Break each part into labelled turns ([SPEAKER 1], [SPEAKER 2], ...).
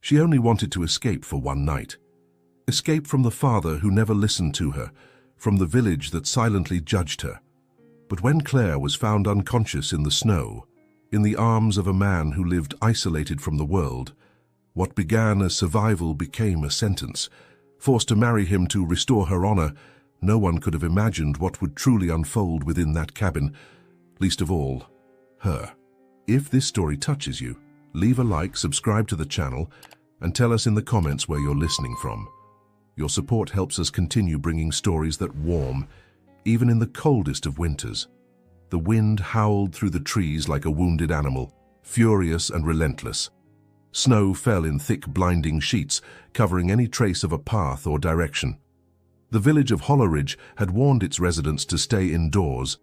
[SPEAKER 1] She only wanted to escape for one night. Escape from the father who never listened to her, from the village that silently judged her. But when Claire was found unconscious in the snow, in the arms of a man who lived isolated from the world, what began as survival became a sentence. Forced to marry him to restore her honor, no one could have imagined what would truly unfold within that cabin, least of all, her. If this story touches you, leave a like, subscribe to the channel, and tell us in the comments where you're listening from. Your support helps us continue bringing stories that warm, even in the coldest of winters. The wind howled through the trees like a wounded animal, furious and relentless. Snow fell in thick, blinding sheets, covering any trace of a path or direction. The village of Holleridge had warned its residents to stay indoors,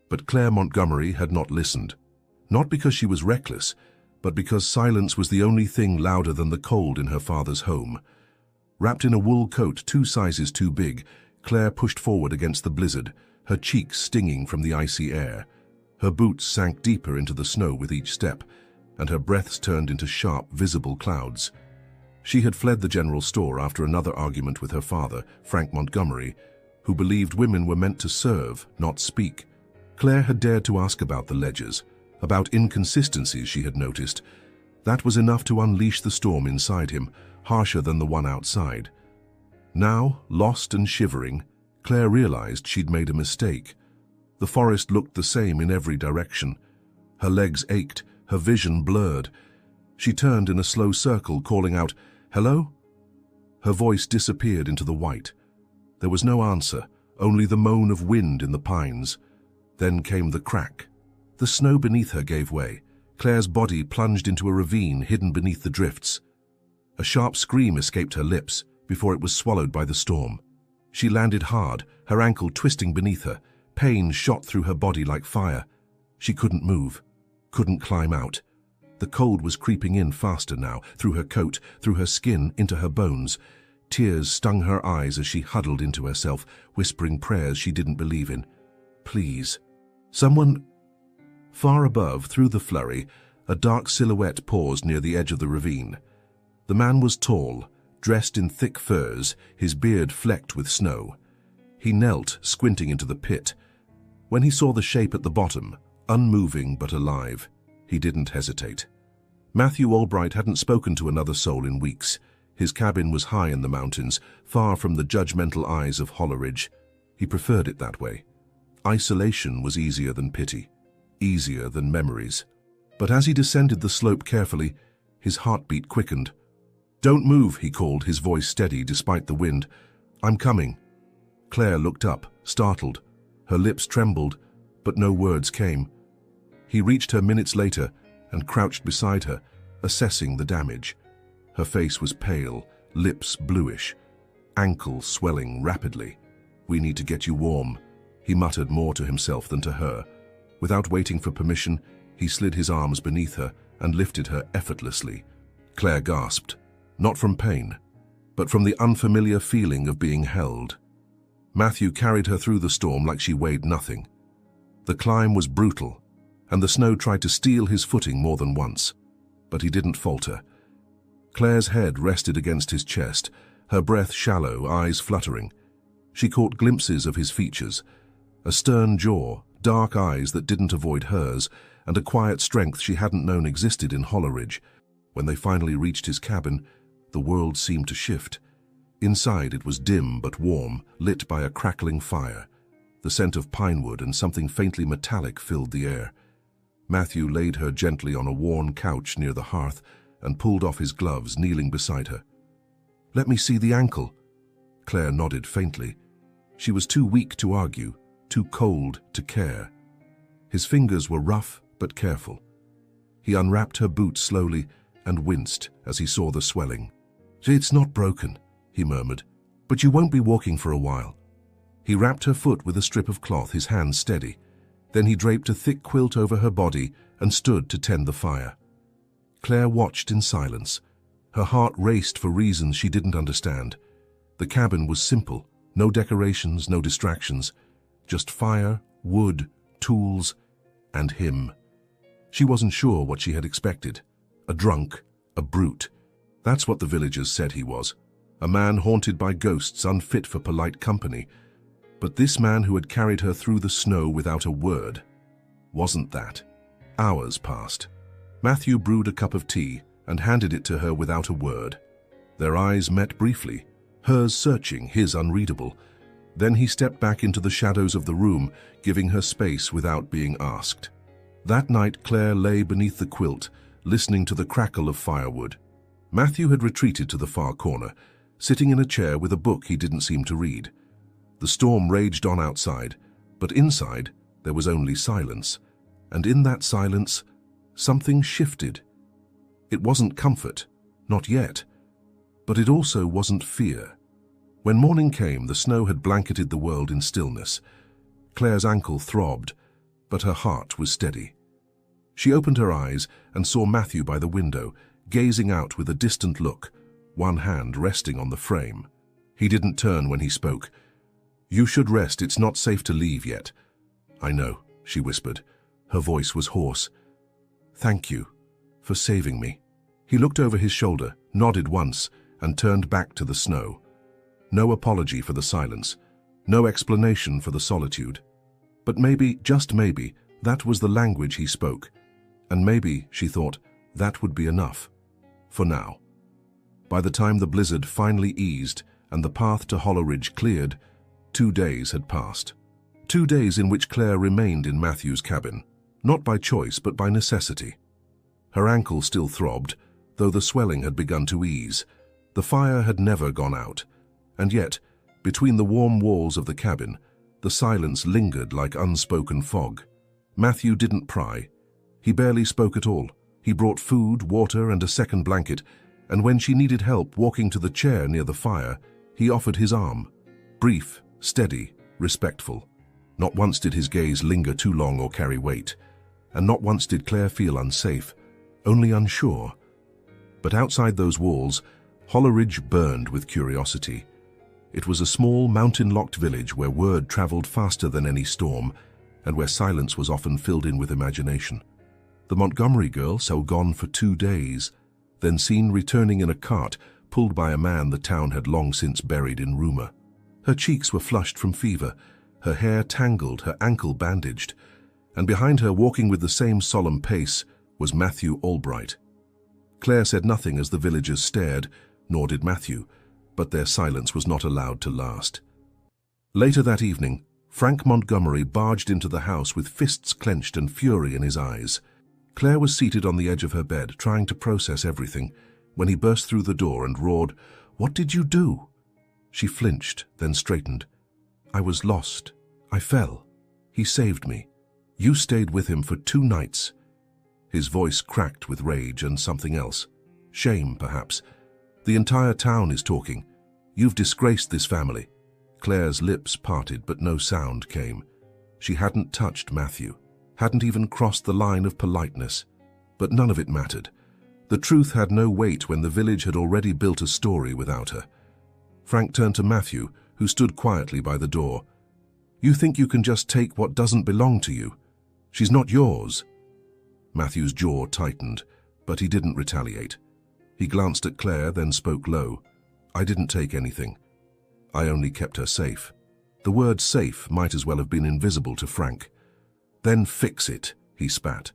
[SPEAKER 1] but Claire Montgomery had not listened. Not because she was reckless, but because silence was the only thing louder than the cold in her father's home. Wrapped in a wool coat 2 sizes too big, Claire pushed forward against the blizzard, her cheeks stinging from the icy air. Her boots sank deeper into the snow with each step, and her breaths turned into sharp, visible clouds. She had fled the general store after another argument with her father, Frank Montgomery, who believed women were meant to serve, not speak. Claire had dared to ask about the ledgers, about inconsistencies she had noticed. That was enough to unleash the storm inside him, harsher than the one outside. Now, lost and shivering, Claire realized she'd made a mistake. The forest looked the same in every direction. Her legs ached, her vision blurred. She turned in a slow circle, calling out, "Hello?" Her voice disappeared into the white. There was no answer, only the moan of wind in the pines. Then came the crack. The snow beneath her gave way. Claire's body plunged into a ravine hidden beneath the drifts. A sharp scream escaped her lips before it was swallowed by the storm. She landed hard, her ankle twisting beneath her. Pain shot through her body like fire. She couldn't move, couldn't climb out. The cold was creeping in faster now, through her coat, through her skin, into her bones. Tears stung her eyes as she huddled into herself, whispering prayers she didn't believe in. Please. Someone... Far above, through the flurry, a dark silhouette paused near the edge of the ravine. The man was tall, dressed in thick furs, his beard flecked with snow. He knelt, squinting into the pit. When he saw the shape at the bottom, unmoving but alive, he didn't hesitate. Matthew Albright hadn't spoken to another soul in weeks. His cabin was high in the mountains, far from the judgmental eyes of Holleridge. He preferred it that way. Isolation was easier than pity, easier than memories. But as he descended the slope carefully, his heartbeat quickened. "Don't move," he called, his voice steady despite the wind. "I'm coming." Claire looked up, startled. Her lips trembled, but no words came. He reached her minutes later and crouched beside her, assessing the damage. Her face was pale, lips bluish, ankles swelling rapidly. "We need to get you warm," he muttered more to himself than to her. Without waiting for permission, he slid his arms beneath her and lifted her effortlessly. Claire gasped, not from pain, but from the unfamiliar feeling of being held. Matthew carried her through the storm like she weighed nothing. The climb was brutal, and the snow tried to steal his footing more than once, but he didn't falter. Claire's head rested against his chest, her breath shallow, eyes fluttering. She caught glimpses of his features, a stern jaw, dark eyes that didn't avoid hers, and a quiet strength she hadn't known existed in Holleridge. When they finally reached his cabin, the world seemed to shift. Inside it was dim but warm, lit by a crackling fire. The scent of pine wood and something faintly metallic filled the air. Matthew laid her gently on a worn couch near the hearth and pulled off his gloves, kneeling beside her. "Let me see the ankle." Claire nodded faintly. She was too weak to argue, too cold to care. His fingers were rough but careful. He unwrapped her boot slowly and winced as he saw the swelling. "It's not broken," he murmured, "but you won't be walking for a while." He wrapped her foot with a strip of cloth, his hands steady. Then he draped a thick quilt over her body and stood to tend the fire. Claire watched in silence. Her heart raced for reasons she didn't understand. The cabin was simple, no decorations, no distractions, just fire, wood, tools, and him. She wasn't sure what she had expected. A drunk, a brute. That's what the villagers said he was. A man haunted by ghosts, unfit for polite company. But this man who had carried her through the snow without a word wasn't that. Hours passed. Matthew brewed a cup of tea and handed it to her without a word. Their eyes met briefly, hers searching, his unreadable. Then he stepped back into the shadows of the room, giving her space without being asked. That night, Claire lay beneath the quilt, listening to the crackle of firewood. Matthew had retreated to the far corner, sitting in a chair with a book he didn't seem to read. The storm raged on outside, but inside there was only silence. And in that silence, something shifted. It wasn't comfort, not yet, but it also wasn't fear. When morning came, the snow had blanketed the world in stillness. Claire's ankle throbbed, but her heart was steady. She opened her eyes and saw Matthew by the window, gazing out with a distant look, one hand resting on the frame. He didn't turn when he spoke. "You should rest, it's not safe to leave yet." "I know," she whispered. Her voice was hoarse. "Thank you for saving me." He looked over his shoulder, nodded once, and turned back to the snow. No apology for the silence, no explanation for the solitude. But maybe, just maybe, that was the language he spoke. And maybe, she thought, that would be enough. For now. By the time the blizzard finally eased and the path to Hollowridge cleared, 2 days had passed. 2 days in which Claire remained in Matthew's cabin, not by choice but by necessity. Her ankle still throbbed, though the swelling had begun to ease. The fire had never gone out, and yet, between the warm walls of the cabin, the silence lingered like unspoken fog. Matthew didn't pry. He barely spoke at all. He brought food, water, and a second blanket, and when she needed help walking to the chair near the fire, he offered his arm. Brief, steady, respectful. Not once did his gaze linger too long or carry weight, and not once did Claire feel unsafe, only unsure. But outside those walls, Hollowridge burned with curiosity. It was a small, mountain-locked village where word traveled faster than any storm, and where silence was often filled in with imagination. The Montgomery girl, so gone for 2 days, then seen returning in a cart pulled by a man the town had long since buried in rumor. Her cheeks were flushed from fever, her hair tangled, her ankle bandaged, and behind her, walking with the same solemn pace, was Matthew Albright. Claire said nothing as the villagers stared, nor did Matthew, but their silence was not allowed to last. Later that evening, Frank Montgomery barged into the house with fists clenched and fury in his eyes. Claire was seated on the edge of her bed, trying to process everything, when he burst through the door and roared, "What did you do?" She flinched, then straightened. "I was lost. I fell. He saved me. You stayed with him for 2 nights. His voice cracked with rage and something else. Shame, perhaps. "The entire town is talking. You've disgraced this family." Claire's lips parted, but no sound came. She hadn't touched Matthew, hadn't even crossed the line of politeness. But none of it mattered. The truth had no weight when the village had already built a story without her. Frank turned to Matthew, who stood quietly by the door. "You think you can just take what doesn't belong to you? She's not yours." Matthew's jaw tightened, but he didn't retaliate. He glanced at Claire, then spoke low. "I didn't take anything. I only kept her safe." The word safe might as well have been invisible to Frank. "Then fix it," he spat.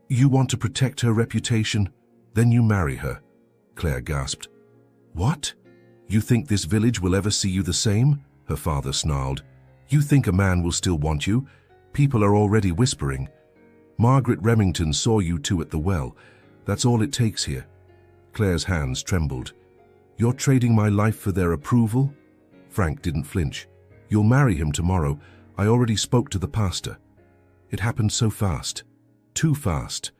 [SPEAKER 1] "You want to protect her reputation? Then you marry her," Claire gasped. "What? You think this village will ever see you the same?" her father snarled. "You think a man will still want you? People are already whispering. Margaret Remington saw you two at the well. That's all it takes here." Claire's hands trembled. "You're trading my life for their approval?" Frank didn't flinch. "You'll marry him tomorrow. I already spoke to the pastor." It happened so fast. Too fast.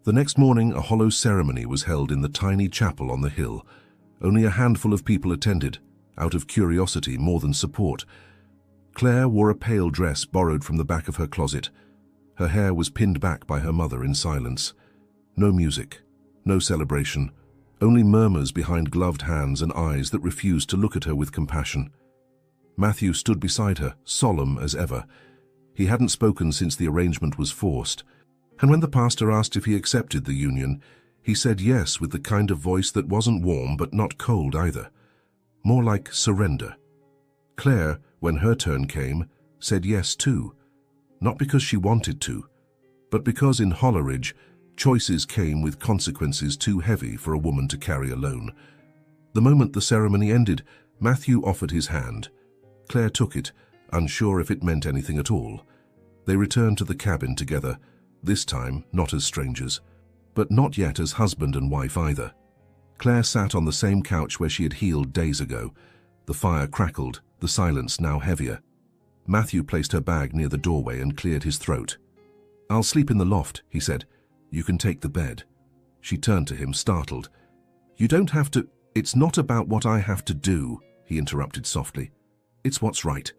[SPEAKER 1] The next morning, a hollow ceremony was held in the tiny chapel on the hill. Only a handful of people attended, out of curiosity more than support. Claire wore a pale dress borrowed from the back of her closet. Her hair was pinned back by her mother in silence. No music, no celebration, only murmurs behind gloved hands and eyes that refused to look at her with compassion. Matthew stood beside her, solemn as ever. He hadn't spoken since the arrangement was forced, and when the pastor asked if he accepted the union, He said yes with the kind of voice that wasn't warm but not cold either. More like surrender. Claire, when her turn came, said yes too. Not because she wanted to, but because in Holleridge, choices came with consequences too heavy for a woman to carry alone. The moment the ceremony ended, Matthew offered his hand. Claire took it, unsure if it meant anything at all. They returned to the cabin together, this time not as strangers, but not yet as husband and wife either. Claire sat on the same couch where she had healed days ago. The fire crackled, the silence now heavier. Matthew placed her bag near the doorway and cleared his throat. "I'll sleep in the loft," he said. "You can take the bed." She turned to him, startled. "You don't have to—" "It's not about what I have to do," he interrupted softly. "It's what's right."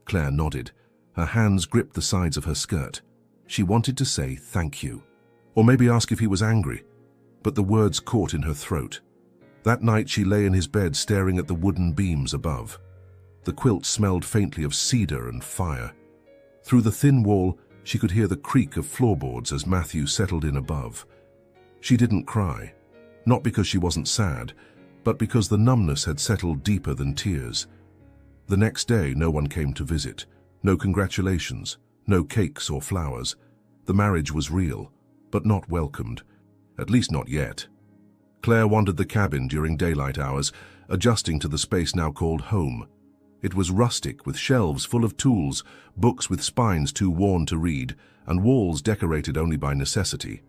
[SPEAKER 1] Claire nodded. Her hands gripped the sides of her skirt. She wanted to say thank you, or maybe ask if he was angry, but the words caught in her throat. That night she lay in his bed staring at the wooden beams above. The quilt smelled faintly of cedar and fire. Through the thin wall, she could hear the creak of floorboards as Matthew settled in above. She didn't cry, not because she wasn't sad, but because the numbness had settled deeper than tears. The next day, no one came to visit. No congratulations, no cakes or flowers. The marriage was real, but not welcomed, at least not yet. Claire wandered the cabin during daylight hours, adjusting to the space now called home. It was rustic, with shelves full of tools, books with spines too worn to read, and walls decorated only by necessity.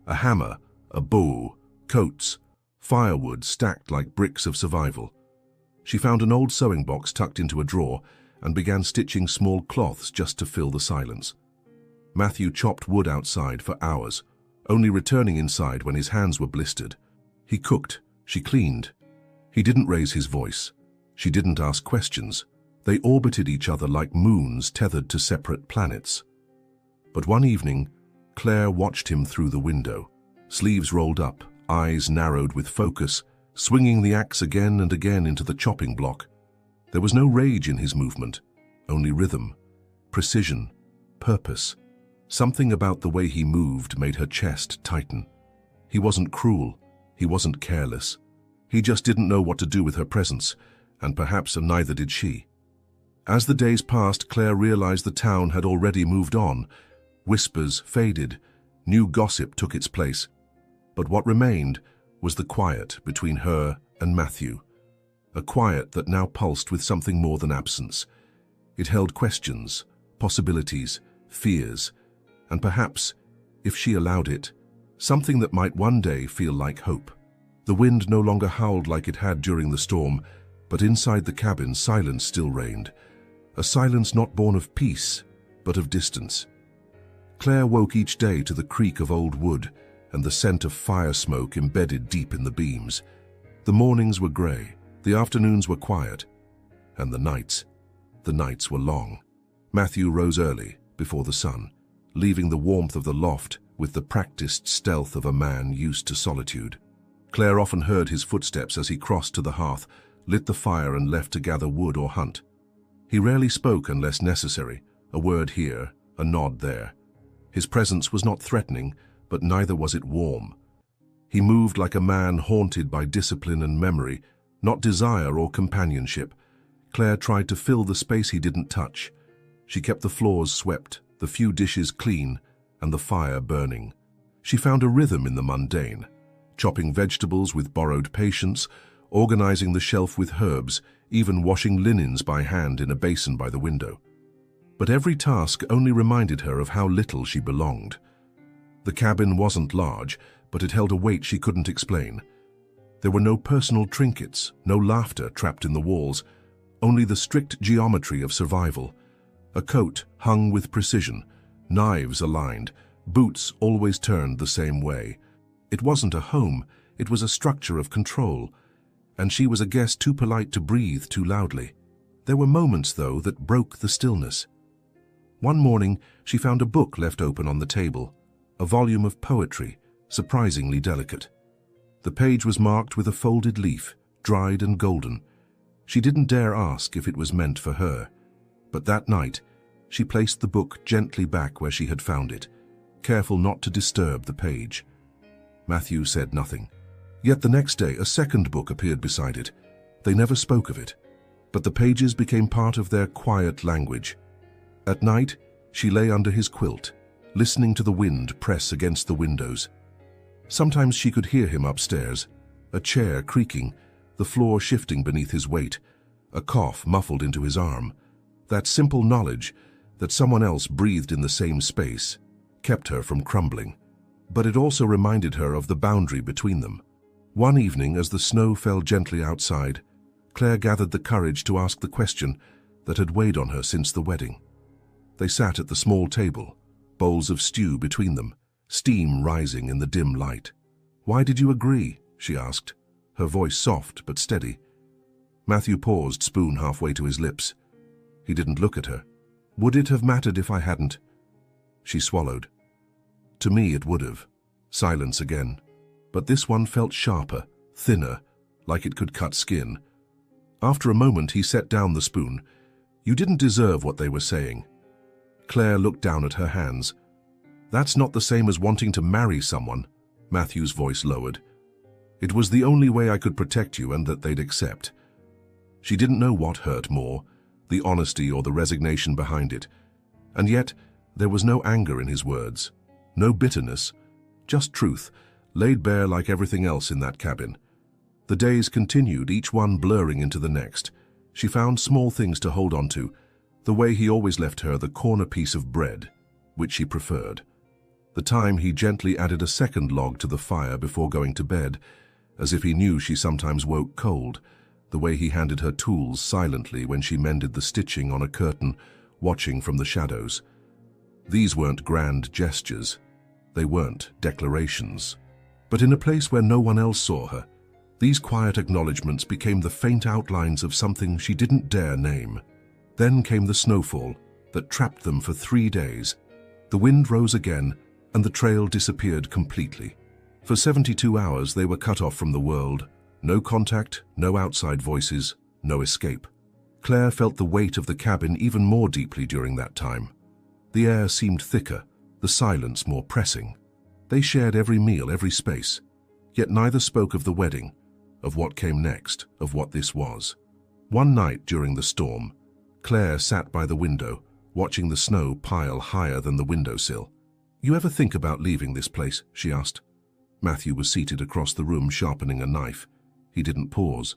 [SPEAKER 1] A hammer, a bow, coats, firewood stacked like bricks of survival. She found an old sewing box tucked into a drawer and began stitching small cloths just to fill the silence. Matthew chopped wood outside for hours, only returning inside when his hands were blistered. He cooked, she cleaned. He didn't raise his voice. She didn't ask questions. They orbited each other like moons tethered to separate planets. But one evening, Claire watched him through the window, sleeves rolled up, eyes narrowed with focus, swinging the axe again and again into the chopping block. There was no rage in his movement, only rhythm, precision, purpose. Something about the way he moved made her chest tighten. He wasn't cruel, he wasn't careless. He just didn't know what to do with her presence, and perhaps neither did she. As the days passed, Claire realized the town had already moved on. Whispers faded, new gossip took its place. But what remained was the quiet between her and Matthew. A quiet that now pulsed with something more than absence. It held questions, possibilities, fears, and perhaps, if she allowed it, something that might one day feel like hope. The wind no longer howled like it had during the storm, but inside the cabin silence still reigned. A silence not born of peace, but of distance. Claire woke each day to the creak of old wood and the scent of fire smoke embedded deep in the beams. The mornings were grey, the afternoons were quiet, and the nights were long. Matthew rose early, before the sun, leaving the warmth of the loft with the practiced stealth of a man used to solitude. Claire often heard his footsteps as he crossed to the hearth, lit the fire and left to gather wood or hunt. He rarely spoke unless necessary, a word here, a nod there. His presence was not threatening, but neither was it warm. He moved like a man haunted by discipline and memory, not desire or companionship. Claire tried to fill the space he didn't touch. She kept the floors swept, the few dishes clean, and the fire burning. She found a rhythm in the mundane, chopping vegetables with borrowed patience, organizing the shelf with herbs, even washing linens by hand in a basin by the window. But every task only reminded her of how little she belonged. The cabin wasn't large, but it held a weight she couldn't explain. There were no personal trinkets, no laughter trapped in the walls, only the strict geometry of survival. A coat hung with precision, knives aligned, boots always turned the same way. It wasn't a home, it was a structure of control, and she was a guest too polite to breathe too loudly. There were moments, though, that broke the stillness. One morning, she found a book left open on the table, a volume of poetry, surprisingly delicate. The page was marked with a folded leaf, dried and golden. She didn't dare ask if it was meant for her, but that night, she placed the book gently back where she had found it, careful not to disturb the page. Matthew said nothing. Yet the next day a second book appeared beside it. They never spoke of it, but the pages became part of their quiet language. At night, she lay under his quilt, listening to the wind press against the windows. Sometimes she could hear him upstairs, a chair creaking, the floor shifting beneath his weight, a cough muffled into his arm. That simple knowledge that someone else breathed in the same space kept her from crumbling. But it also reminded her of the boundary between them. One evening, as the snow fell gently outside, Claire gathered the courage to ask the question that had weighed on her since the wedding. They sat at the small table, bowls of stew between them, steam rising in the dim light. "Why did you agree?" she asked, her voice soft but steady. Matthew paused, spoon halfway to his lips. He didn't look at her. "Would it have mattered if I hadn't?" She swallowed. "To me it would have." Silence again. But this one felt sharper, thinner, like it could cut skin. After a moment he set down the spoon. "You didn't deserve what they were saying." Claire looked down at her hands. "That's not the same as wanting to marry someone." Matthew's voice lowered. "It was the only way I could protect you and that they'd accept." She didn't know what hurt more, the honesty or the resignation behind it. And yet, there was no anger in his words, no bitterness, just truth, laid bare like everything else in that cabin. The days continued, each one blurring into the next. She found small things to hold on to, the way he always left her the corner piece of bread, which she preferred. The time he gently added a second log to the fire before going to bed, as if he knew she sometimes woke cold, the way he handed her tools silently when she mended the stitching on a curtain, watching from the shadows. These weren't grand gestures. They weren't declarations. But in a place where no one else saw her, these quiet acknowledgments became the faint outlines of something she didn't dare name. Then came the snowfall that trapped them for 3 days. The wind rose again, and the trail disappeared completely. For 72 hours they were cut off from the world. No contact, no outside voices, no escape. Claire felt the weight of the cabin even more deeply during that time. The air seemed thicker, the silence more pressing. They shared every meal, every space, yet neither spoke of the wedding, of what came next, of what this was. One night during the storm, Claire sat by the window, watching the snow pile higher than the windowsill. "You ever think about leaving this place?" she asked. Matthew was seated across the room sharpening a knife. He didn't pause.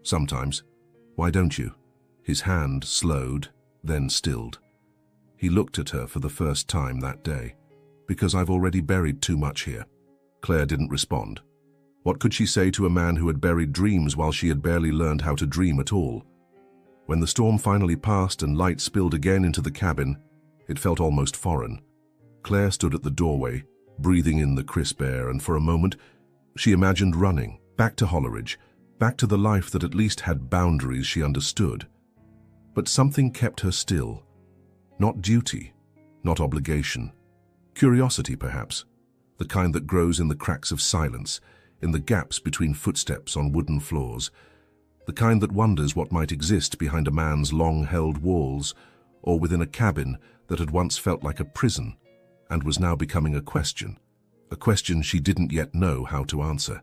[SPEAKER 1] "Sometimes. Why don't you?" His hand slowed, then stilled. He looked at her for the first time that day. "Because I've already buried too much here." Claire didn't respond. What could she say to a man who had buried dreams while she had barely learned how to dream at all? When the storm finally passed and light spilled again into the cabin, it felt almost foreign. Claire stood at the doorway, breathing in the crisp air, and for a moment she imagined running, back to Holleridge, back to the life that at least had boundaries she understood. But something kept her still. Not duty, not obligation. Curiosity, perhaps. The kind that grows in the cracks of silence, in the gaps between footsteps on wooden floors. The kind that wonders what might exist behind a man's long-held walls, or within a cabin that had once felt like a prison, and was now becoming a question she didn't yet know how to answer.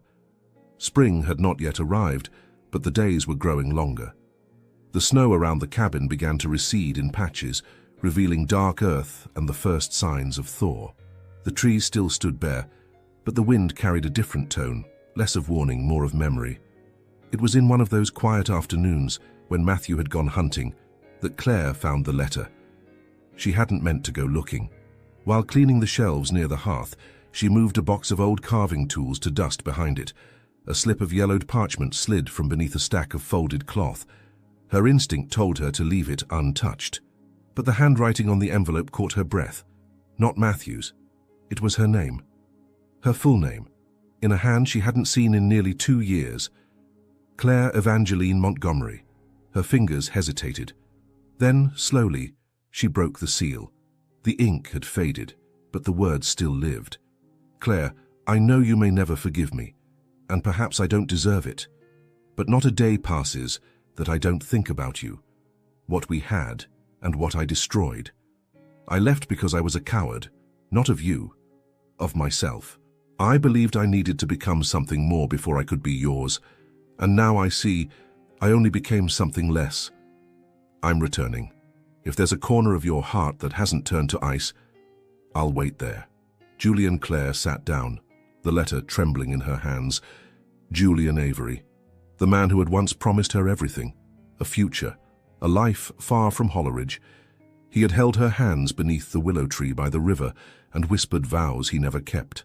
[SPEAKER 1] Spring had not yet arrived, but the days were growing longer. The snow around the cabin began to recede in patches, revealing dark earth and the first signs of thaw. The trees still stood bare, but the wind carried a different tone, less of warning, more of memory. It was in one of those quiet afternoons, when Matthew had gone hunting, that Claire found the letter. She hadn't meant to go looking. While cleaning the shelves near the hearth, she moved a box of old carving tools to dust behind it. A slip of yellowed parchment slid from beneath a stack of folded cloth. Her instinct told her to leave it untouched. But the handwriting on the envelope caught her breath. Not Matthew's. It was her name. Her full name, in a hand she hadn't seen in nearly 2 years. Claire Evangeline Montgomery. Her fingers hesitated. Then, slowly, she broke the seal. The ink had faded, but the words still lived. "Claire, I know you may never forgive me, and perhaps I don't deserve it. But not a day passes that I don't think about you, what we had, and what I destroyed. I left because I was a coward, not of you, of myself. I believed I needed to become something more before I could be yours, and now I see I only became something less. I'm returning. If there's a corner of your heart that hasn't turned to ice, I'll wait there." Julian Clare sat down, the letter trembling in her hands. Julian Avery, the man who had once promised her everything, a future, a life far from Holleridge. He had held her hands beneath the willow tree by the river and whispered vows he never kept.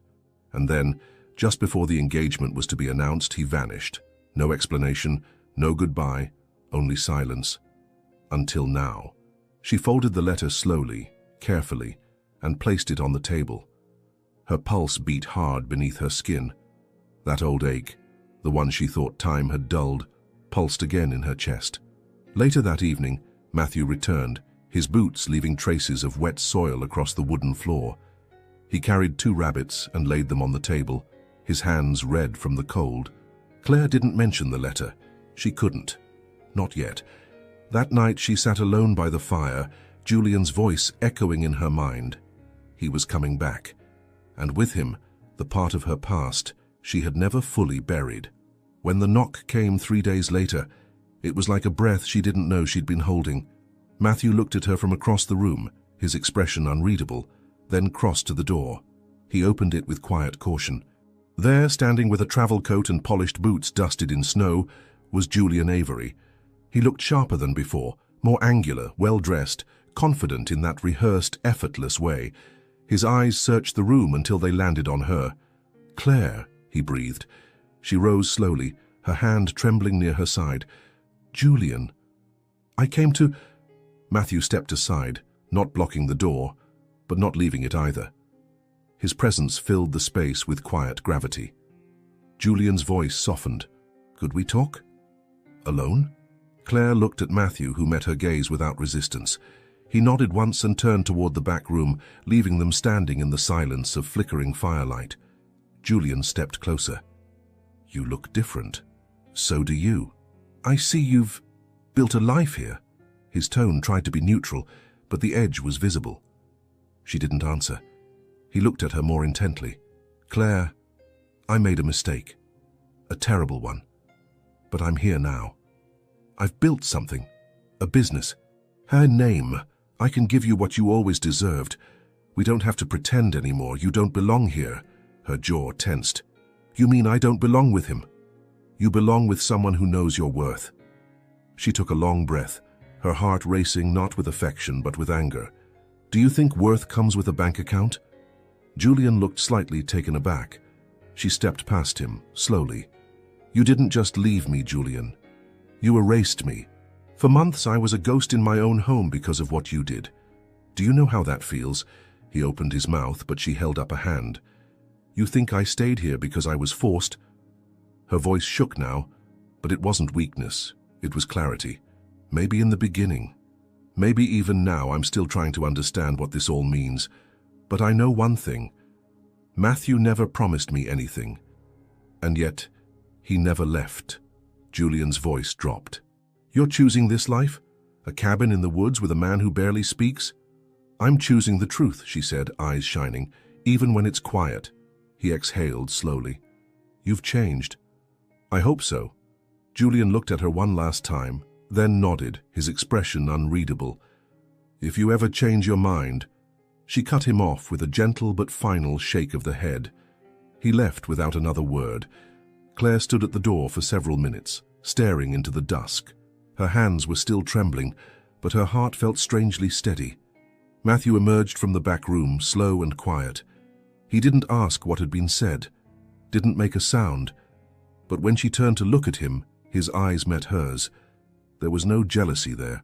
[SPEAKER 1] And then, just before the engagement was to be announced, he vanished. No explanation, no goodbye, only silence. Until now. She folded the letter slowly, carefully, and placed it on the table. Her pulse beat hard beneath her skin. That old ache, the one she thought time had dulled, pulsed again in her chest. Later that evening, Matthew returned, his boots leaving traces of wet soil across the wooden floor. He carried 2 rabbits and laid them on the table, his hands red from the cold. Claire didn't mention the letter. She couldn't. Not yet. That night she sat alone by the fire, Julian's voice echoing in her mind. He was coming back, and with him, the part of her past she had never fully buried. When the knock came 3 days later, it was like a breath she didn't know she'd been holding. Matthew looked at her from across the room, his expression unreadable, then crossed to the door. He opened it with quiet caution. There, standing with a travel coat and polished boots dusted in snow, was Julian Avery. He looked sharper than before, more angular, well-dressed, confident in that rehearsed, effortless way. His eyes searched the room until they landed on her. "Claire," he breathed. She rose slowly, her hand trembling near her side. "Julian, I came to—" Matthew stepped aside, not blocking the door, but not leaving it either. His presence filled the space with quiet gravity. Julian's voice softened. "Could we talk? Alone?" Claire looked at Matthew, who met her gaze without resistance. He nodded once and turned toward the back room, leaving them standing in the silence of flickering firelight. Julian stepped closer. "You look different. So do you. I see you've built a life here." His tone tried to be neutral, but the edge was visible. She didn't answer. He looked at her more intently. "Claire, I made a mistake. A terrible one. But I'm here now. I've built something. A business. Her name. I can give you what you always deserved. We don't have to pretend anymore. You don't belong here." Her jaw tensed. "You mean I don't belong with him? You belong with someone who knows your worth." She took a long breath, her heart racing not with affection but with anger. "Do you think worth comes with a bank account?" Julian looked slightly taken aback. She stepped past him, slowly. "You didn't just leave me, Julian. You erased me. For months I was a ghost in my own home because of what you did. Do you know how that feels?" He opened his mouth, but she held up a hand. "You think I stayed here because I was forced?" Her voice shook now, but it wasn't weakness, it was clarity. "Maybe in the beginning. Maybe even now I'm still trying to understand what this all means. But I know one thing. Matthew never promised me anything. And yet, he never left." Julian's voice dropped. "You're choosing this life? A cabin in the woods with a man who barely speaks?" "I'm choosing the truth," she said, eyes shining, "even when it's quiet." He exhaled slowly. "You've changed." "I hope so." Julian looked at her one last time, then nodded, his expression unreadable. "If you ever change your mind—" She cut him off with a gentle but final shake of the head. He left without another word. Claire stood at the door for several minutes, staring into the dusk. Her hands were still trembling, but her heart felt strangely steady. Matthew emerged from the back room, slow and quiet. He didn't ask what had been said, didn't make a sound, but when she turned to look at him, his eyes met hers. There was no jealousy there,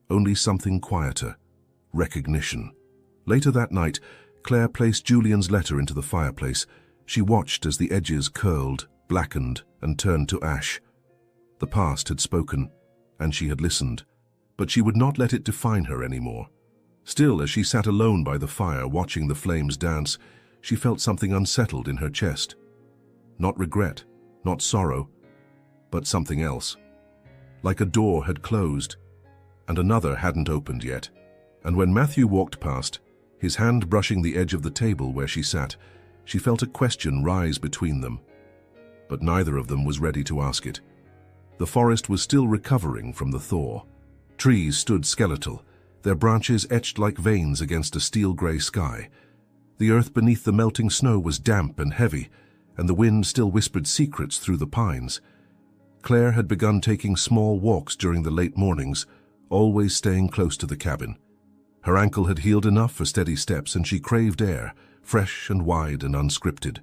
[SPEAKER 1] only something quieter, recognition. Later that night, Claire placed Julian's letter into the fireplace. She watched as the edges curled, blackened, and turned to ash. The past had spoken, and she had listened, but she would not let it define her anymore. Still, as she sat alone by the fire watching the flames dance, she felt something unsettled in her chest. Not regret, not sorrow, but something else. Like a door had closed, and another hadn't opened yet. And when Matthew walked past, his hand brushing the edge of the table where she sat, She felt a question rise between them, but neither of them was ready to ask it. The forest was still recovering from the thaw. Trees stood skeletal, their branches etched like veins against a steel-grey sky. The earth beneath the melting snow was damp and heavy, and the wind still whispered secrets through the pines. Claire had begun taking small walks during the late mornings, always staying close to the cabin. Her ankle had healed enough for steady steps, and she craved air, fresh and wide and unscripted.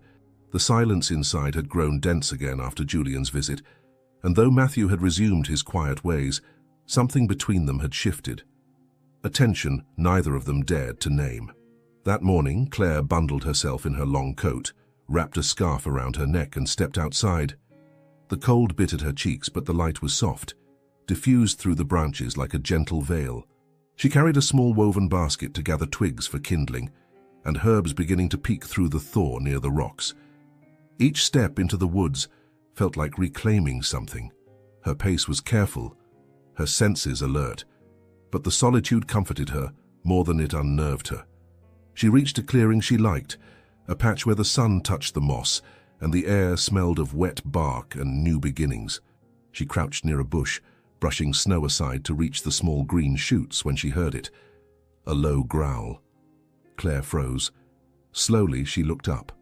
[SPEAKER 1] The silence inside had grown dense again after Julian's visit, and though Matthew had resumed his quiet ways, something between them had shifted. A tension neither of them dared to name. That morning, Claire bundled herself in her long coat, wrapped a scarf around her neck and stepped outside. The cold bit at her cheeks, but the light was soft, diffused through the branches like a gentle veil. She carried a small woven basket to gather twigs for kindling, and herbs beginning to peek through the thaw near the rocks. Each step into the woods felt like reclaiming something. Her pace was careful, her senses alert, but the solitude comforted her more than it unnerved her. She reached a clearing she liked, a patch where the sun touched the moss and the air smelled of wet bark and new beginnings. She crouched near a bush, brushing snow aside to reach the small green shoots when she heard it. A low growl. Claire froze. Slowly she looked up.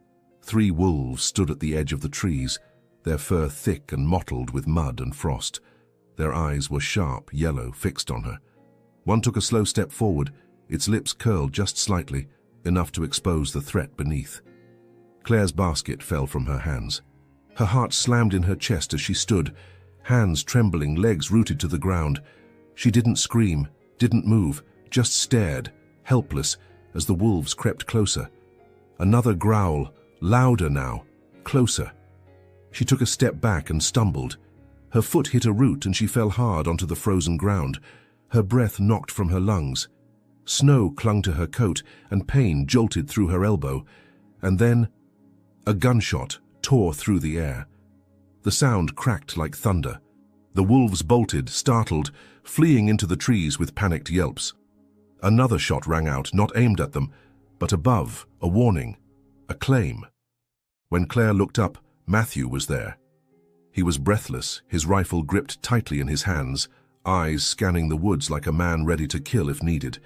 [SPEAKER 1] 3 wolves stood at the edge of the trees, their fur thick and mottled with mud and frost. Their eyes were sharp, yellow, fixed on her. One took a slow step forward, its lips curled just slightly, enough to expose the threat beneath. Claire's basket fell from her hands. Her heart slammed in her chest as she stood, hands trembling, legs rooted to the ground. She didn't scream, didn't move, just stared, helpless, as the wolves crept closer. Another growl, louder now, closer. She took a step back and stumbled. Her foot hit a root and she fell hard onto the frozen ground. Her breath knocked from her lungs. Snow clung to her coat and pain jolted through her elbow. And then a gunshot tore through the air. The sound cracked like thunder. The wolves bolted, startled, fleeing into the trees with panicked yelps. Another shot rang out, not aimed at them, but above, a warning, a claim. When Claire looked up, Matthew was there. He was breathless, his rifle gripped tightly in his hands, eyes scanning the woods like a man ready to kill if needed.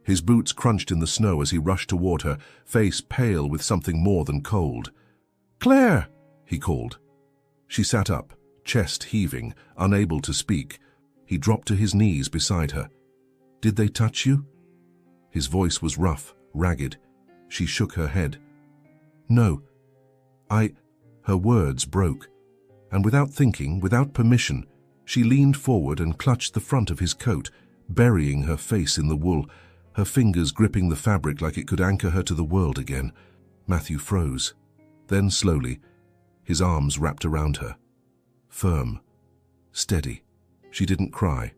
[SPEAKER 1] His boots crunched in the snow as he rushed toward her, face pale with something more than cold. "Claire!" he called. She sat up, chest heaving, unable to speak. He dropped to his knees beside her. "Did they touch you?" His voice was rough, ragged. She shook her head. "No. Her words broke, and without thinking, without permission, she leaned forward and clutched the front of his coat, burying her face in the wool, her fingers gripping the fabric like it could anchor her to the world again. Matthew froze. Then slowly, his arms wrapped around her. Firm. Steady. She didn't cry.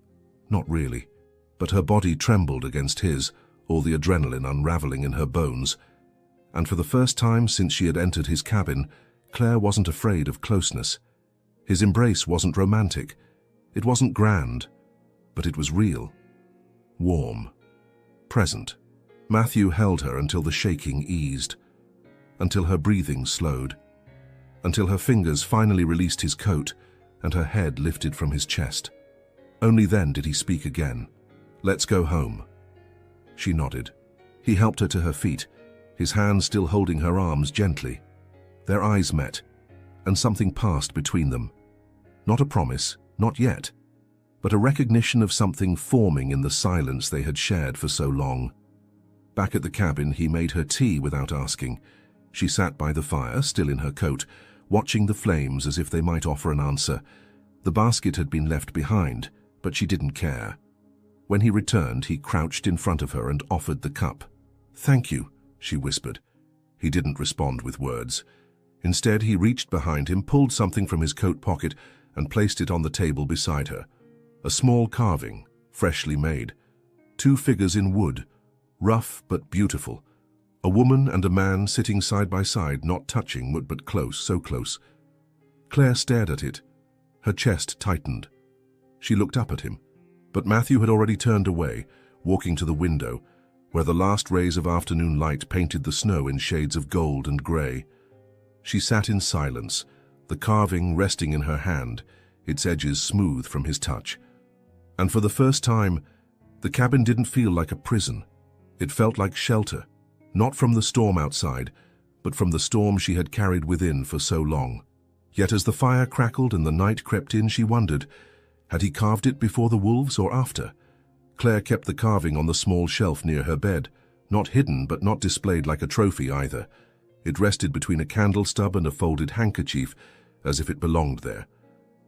[SPEAKER 1] Not really. But her body trembled against his, all the adrenaline unraveling in her bones. And for the first time since she had entered his cabin, Claire wasn't afraid of closeness. His embrace wasn't romantic. It wasn't grand. But it was real. Warm. Present. Matthew held her until the shaking eased. Until her breathing slowed. Until her fingers finally released his coat and her head lifted from his chest. Only then did he speak again. "Let's go home." She nodded. He helped her to her feet, his hands still holding her arms gently. Their eyes met, and something passed between them. Not a promise, not yet, but a recognition of something forming in the silence they had shared for so long. Back at the cabin, he made her tea without asking. She sat by the fire, still in her coat, watching the flames as if they might offer an answer. The basket had been left behind, but she didn't care. When he returned, he crouched in front of her and offered the cup. "Thank you," she whispered. He didn't respond with words. Instead, he reached behind him, pulled something from his coat pocket, and placed it on the table beside her. A small carving, freshly made. 2 figures in wood, rough but beautiful. A woman and a man sitting side by side, not touching, but close, so close. Claire stared at it. Her chest tightened. She looked up at him, but Matthew had already turned away, walking to the window, where the last rays of afternoon light painted the snow in shades of gold and grey. She sat in silence, the carving resting in her hand, its edges smooth from his touch. And for the first time, the cabin didn't feel like a prison. It felt like shelter, not from the storm outside, but from the storm she had carried within for so long. Yet as the fire crackled and the night crept in, she wondered, had he carved it before the wolves or after? Claire kept the carving on the small shelf near her bed, not hidden but not displayed like a trophy either. It rested between a candle stub and a folded handkerchief, as if it belonged there,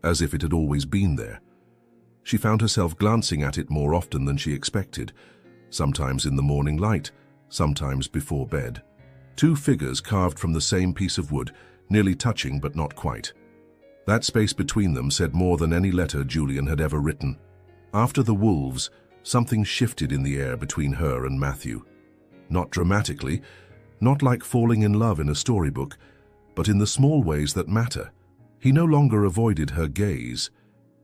[SPEAKER 1] as if it had always been there. She found herself glancing at it more often than she expected, sometimes in the morning light, sometimes before bed. Two figures carved from the same piece of wood, nearly touching but not quite. That space between them said more than any letter Julian had ever written. After the wolves, something shifted in the air between her and Matthew. Not dramatically, not like falling in love in a storybook, but in the small ways that matter. He no longer avoided her gaze.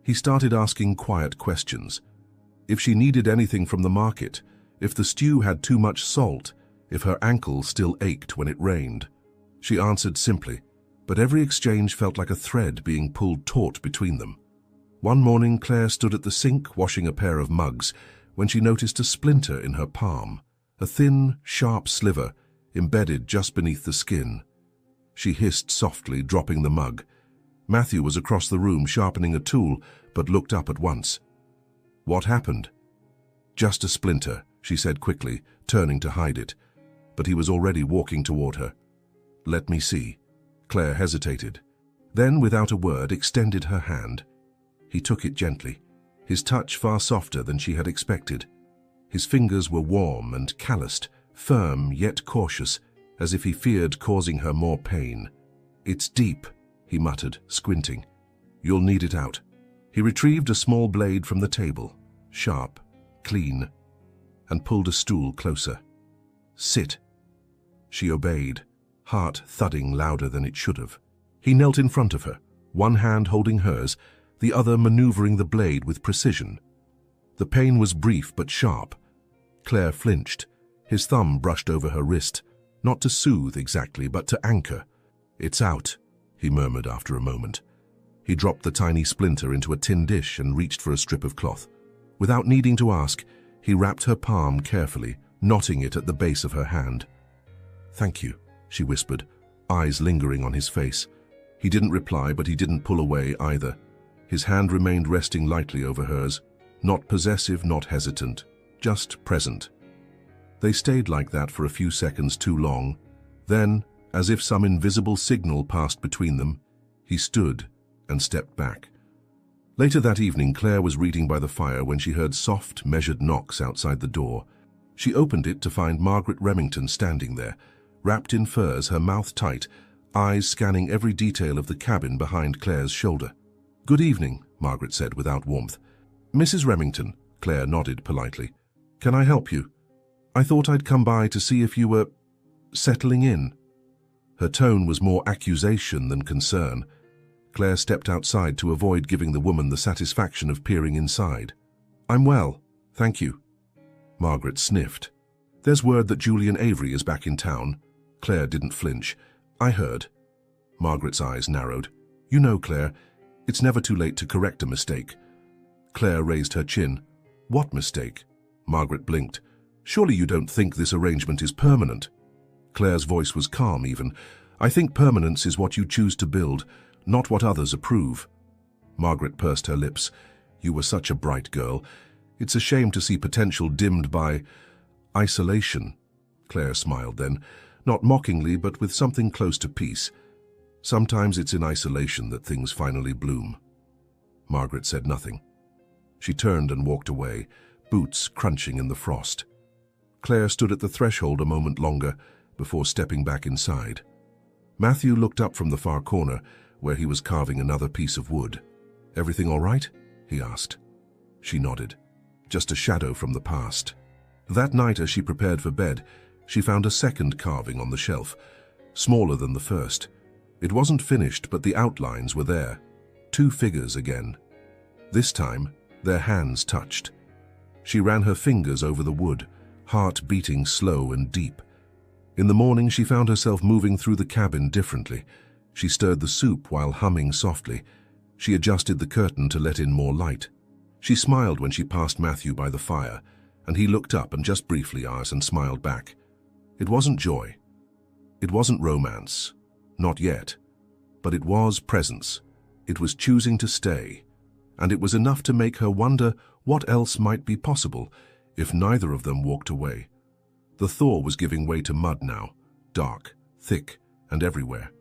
[SPEAKER 1] He started asking quiet questions. If she needed anything from the market, if the stew had too much salt, if her ankle still ached when it rained. She answered simply, but every exchange felt like a thread being pulled taut between them. One morning, Claire stood at the sink washing a pair of mugs when she noticed a splinter in her palm, a thin, sharp sliver embedded just beneath the skin. She hissed softly, dropping the mug. Matthew was across the room sharpening a tool, but looked up at once. What happened? Just a splinter, she said quickly, turning to hide it, but he was already walking toward her. Let me see. Claire hesitated, then without a word extended her hand. He took it gently, his touch far softer than she had expected. His fingers were warm and calloused, firm yet cautious, as if he feared causing her more pain. It's deep, he muttered, squinting. You'll need it out. He retrieved a small blade from the table, sharp, clean, and pulled a stool closer. Sit. She obeyed, heart thudding louder than it should have. He knelt in front of her, one hand holding hers, the other maneuvering the blade with precision. The pain was brief but sharp. Claire flinched. His thumb brushed over her wrist, not to soothe exactly, but to anchor. It's out, he murmured after a moment. He dropped the tiny splinter into a tin dish and reached for a strip of cloth. Without needing to ask, he wrapped her palm carefully, knotting it at the base of her hand. Thank you, she whispered, eyes lingering on his face. He didn't reply, but he didn't pull away either. His hand remained resting lightly over hers, not possessive, not hesitant, just present. They stayed like that for a few seconds too long. Then, as if some invisible signal passed between them, he stood and stepped back. Later that evening, Claire was reading by the fire when she heard soft, measured knocks outside the door. She opened it to find Margaret Remington standing there, wrapped in furs, her mouth tight, eyes scanning every detail of the cabin behind Claire's shoulder. Good evening, Margaret said without warmth. Mrs. Remington, Claire nodded politely. Can I help you? I thought I'd come by to see if you were settling in. Her tone was more accusation than concern. Claire stepped outside to avoid giving the woman the satisfaction of peering inside. I'm well, thank you. Margaret sniffed. There's word that Julian Avery is back in town. Claire didn't flinch. I heard. Margaret's eyes narrowed. You know, Claire, it's never too late to correct a mistake. Claire raised her chin. What mistake? Margaret blinked. Surely you don't think this arrangement is permanent? Claire's voice was calm even. I think permanence is what you choose to build, not what others approve. Margaret pursed her lips. You were such a bright girl. It's a shame to see potential dimmed by isolation. Claire smiled then, not mockingly, but with something close to peace. Sometimes it's in isolation that things finally bloom. Margaret said nothing. She turned and walked away, boots crunching in the frost. Claire stood at the threshold a moment longer before stepping back inside. Matthew looked up from the far corner, where he was carving another piece of wood. Everything all right? He asked. She nodded. Just a shadow from the past. That night, as she prepared for bed, she found a second carving on the shelf, smaller than the first. It wasn't finished, but the outlines were there. Two figures again. This time, their hands touched. She ran her fingers over the wood, heart beating slow and deep. In the morning, she found herself moving through the cabin differently. She stirred the soup while humming softly. She adjusted the curtain to let in more light. She smiled when she passed Matthew by the fire, and he looked up and just briefly asked and smiled back. It wasn't joy. It wasn't romance. Not yet. But it was presence. It was choosing to stay. And it was enough to make her wonder what else might be possible if neither of them walked away. The thaw was giving way to mud now, dark, thick, and everywhere.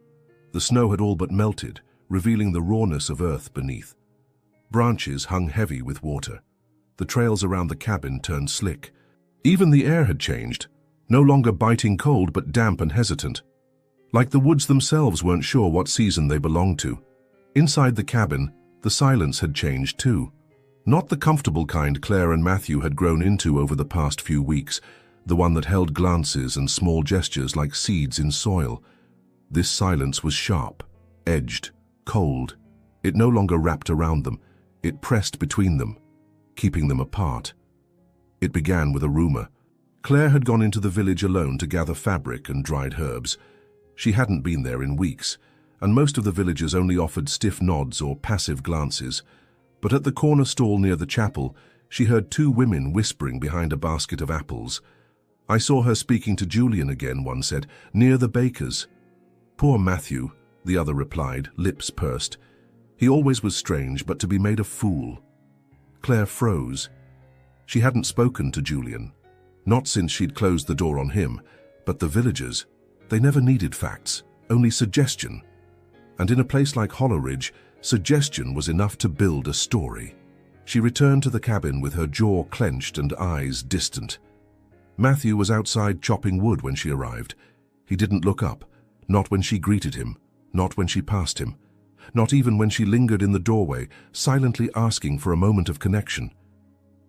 [SPEAKER 1] The snow had all but melted, revealing the rawness of earth beneath. Branches hung heavy with water. The trails around the cabin turned slick. Even the air had changed, no longer biting cold but damp and hesitant. Like the woods themselves weren't sure what season they belonged to. Inside the cabin, the silence had changed too. Not the comfortable kind Claire and Matthew had grown into over the past few weeks, the one that held glances and small gestures like seeds in soil. This silence was sharp, edged, cold. It no longer wrapped around them. It pressed between them, keeping them apart. It began with a rumor. Claire had gone into the village alone to gather fabric and dried herbs. She hadn't been there in weeks, and most of the villagers only offered stiff nods or passive glances. But at the corner stall near the chapel, she heard two women whispering behind a basket of apples. "I saw her speaking to Julian again," one said, "near the baker's." "Poor Matthew," the other replied, lips pursed. "He always was strange, but to be made a fool." Claire froze. She hadn't spoken to Julian. Not since she'd closed the door on him, but the villagers. They never needed facts, only suggestion. And in a place like Hollowridge, suggestion was enough to build a story. She returned to the cabin with her jaw clenched and eyes distant. Matthew was outside chopping wood when she arrived. He didn't look up, not when she greeted him, not when she passed him, not even when she lingered in the doorway, silently asking for a moment of connection.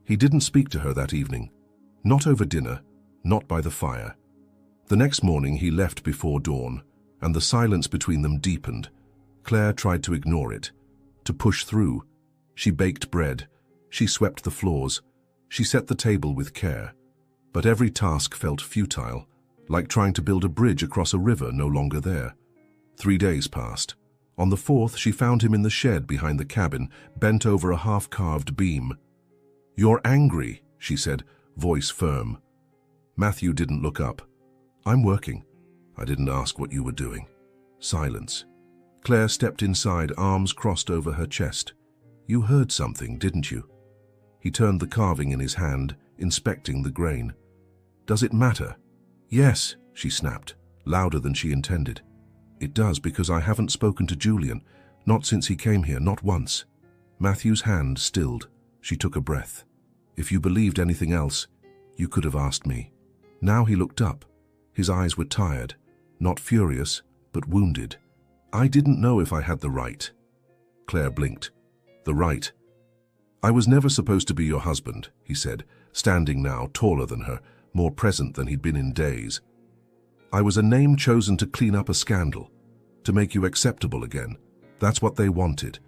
[SPEAKER 1] He didn't speak to her that evening, not over dinner, not by the fire. The next morning he left before dawn, and the silence between them deepened. Claire tried to ignore it, to push through. She baked bread, she swept the floors, she set the table with care. But every task felt futile, like trying to build a bridge across a river no longer there. 3 days passed. On the 4th, she found him in the shed behind the cabin, bent over a half-carved beam. "You're angry," she said, voice firm. Matthew didn't look up. "I'm working. I didn't ask what you were doing." Silence. Claire stepped inside, arms crossed over her chest. "You heard something, didn't you?" He turned the carving in his hand, inspecting the grain. "Does it matter?" "Yes," she snapped, louder than she intended. "It does, because I haven't spoken to Julian, not since he came here, not once." Matthew's hand stilled. She took a breath. "If you believed anything else, you could have asked me." Now he looked up. His eyes were tired, not furious, but wounded. "I didn't know if I had the right." Claire blinked. "The right?" "I was never supposed to be your husband," he said, standing now, taller than her, more present than he'd been in days. "I was a name chosen to clean up a scandal, to make you acceptable again. That's what they wanted.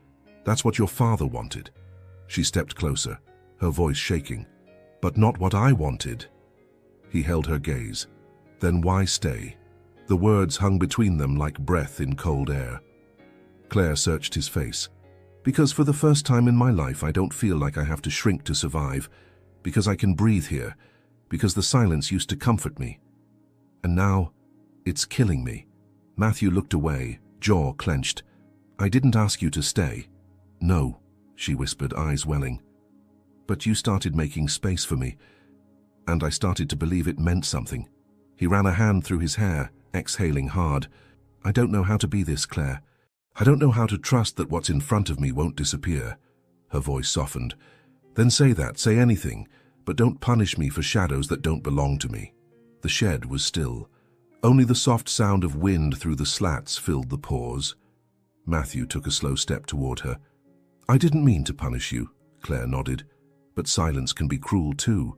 [SPEAKER 1] That's what your father wanted." She stepped closer, her voice shaking. "But not what I wanted." He held her gaze. "Then why stay?" The words hung between them like breath in cold air. Claire searched his face. "Because for the first time in my life I don't feel like I have to shrink to survive. Because I can breathe here. Because the silence used to comfort me. And now, it's killing me." Matthew looked away, jaw clenched. "I didn't ask you to stay." "No," she whispered, eyes welling. "But you started making space for me, and I started to believe it meant something." He ran a hand through his hair, exhaling hard. "I don't know how to be this, Claire. I don't know how to trust that what's in front of me won't disappear." Her voice softened. "Then say that, say anything, but don't punish me for shadows that don't belong to me." The shed was still. Only the soft sound of wind through the slats filled the pause. Matthew took a slow step toward her. "I didn't mean to punish you," Claire nodded, "but silence can be cruel too."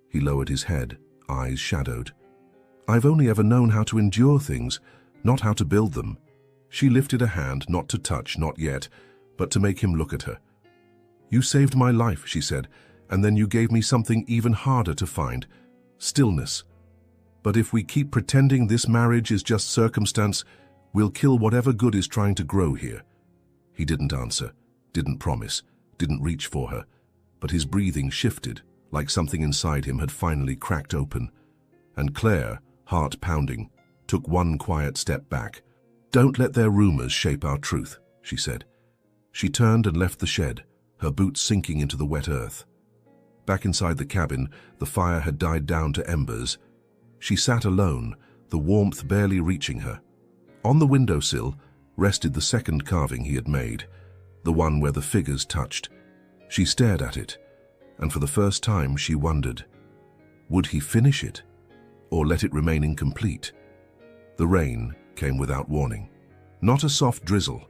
[SPEAKER 1] He lowered his head, eyes shadowed. "I've only ever known how to endure things, not how to build them." She lifted a hand, not to touch, not yet, but to make him look at her. "You saved my life," she said, "and then you gave me something even harder to find. Stillness. But if we keep pretending this marriage is just circumstance, we'll kill whatever good is trying to grow here. He didn't answer, didn't promise, didn't reach for her, but his breathing shifted, like something inside him had finally cracked open. And Claire, heart pounding, took one quiet step back. "Don't let their rumors shape our truth," she said. She turned and left the shed, her boots sinking into the wet earth. Back inside the cabin, the fire had died down to embers. She sat alone, the warmth barely reaching her. On the windowsill rested the second carving he had made, the one where the figures touched. She stared at it, and for the first time she wondered, would he finish it, or let it remain incomplete? The rain came without warning. Not a soft drizzle,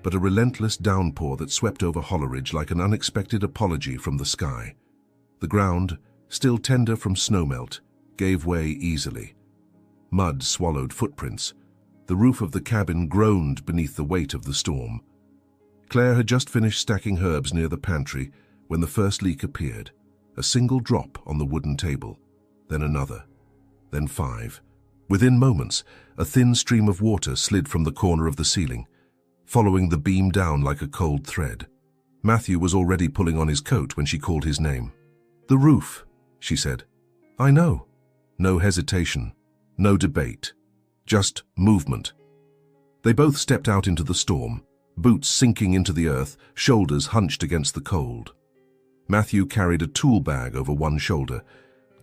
[SPEAKER 1] but a relentless downpour that swept over Holleridge like an unexpected apology from the sky. The ground, still tender from snowmelt, gave way easily. Mud swallowed footprints. The roof of the cabin groaned beneath the weight of the storm. Claire had just finished stacking herbs near the pantry when the first leak appeared, a single drop on the wooden table, then another, then 5. Within moments, a thin stream of water slid from the corner of the ceiling, following the beam down like a cold thread. Matthew was already pulling on his coat when she called his name. "The roof," she said. "I know." No hesitation, no debate, just movement. They both stepped out into the storm, boots sinking into the earth, shoulders hunched against the cold. Matthew carried a tool bag over one shoulder.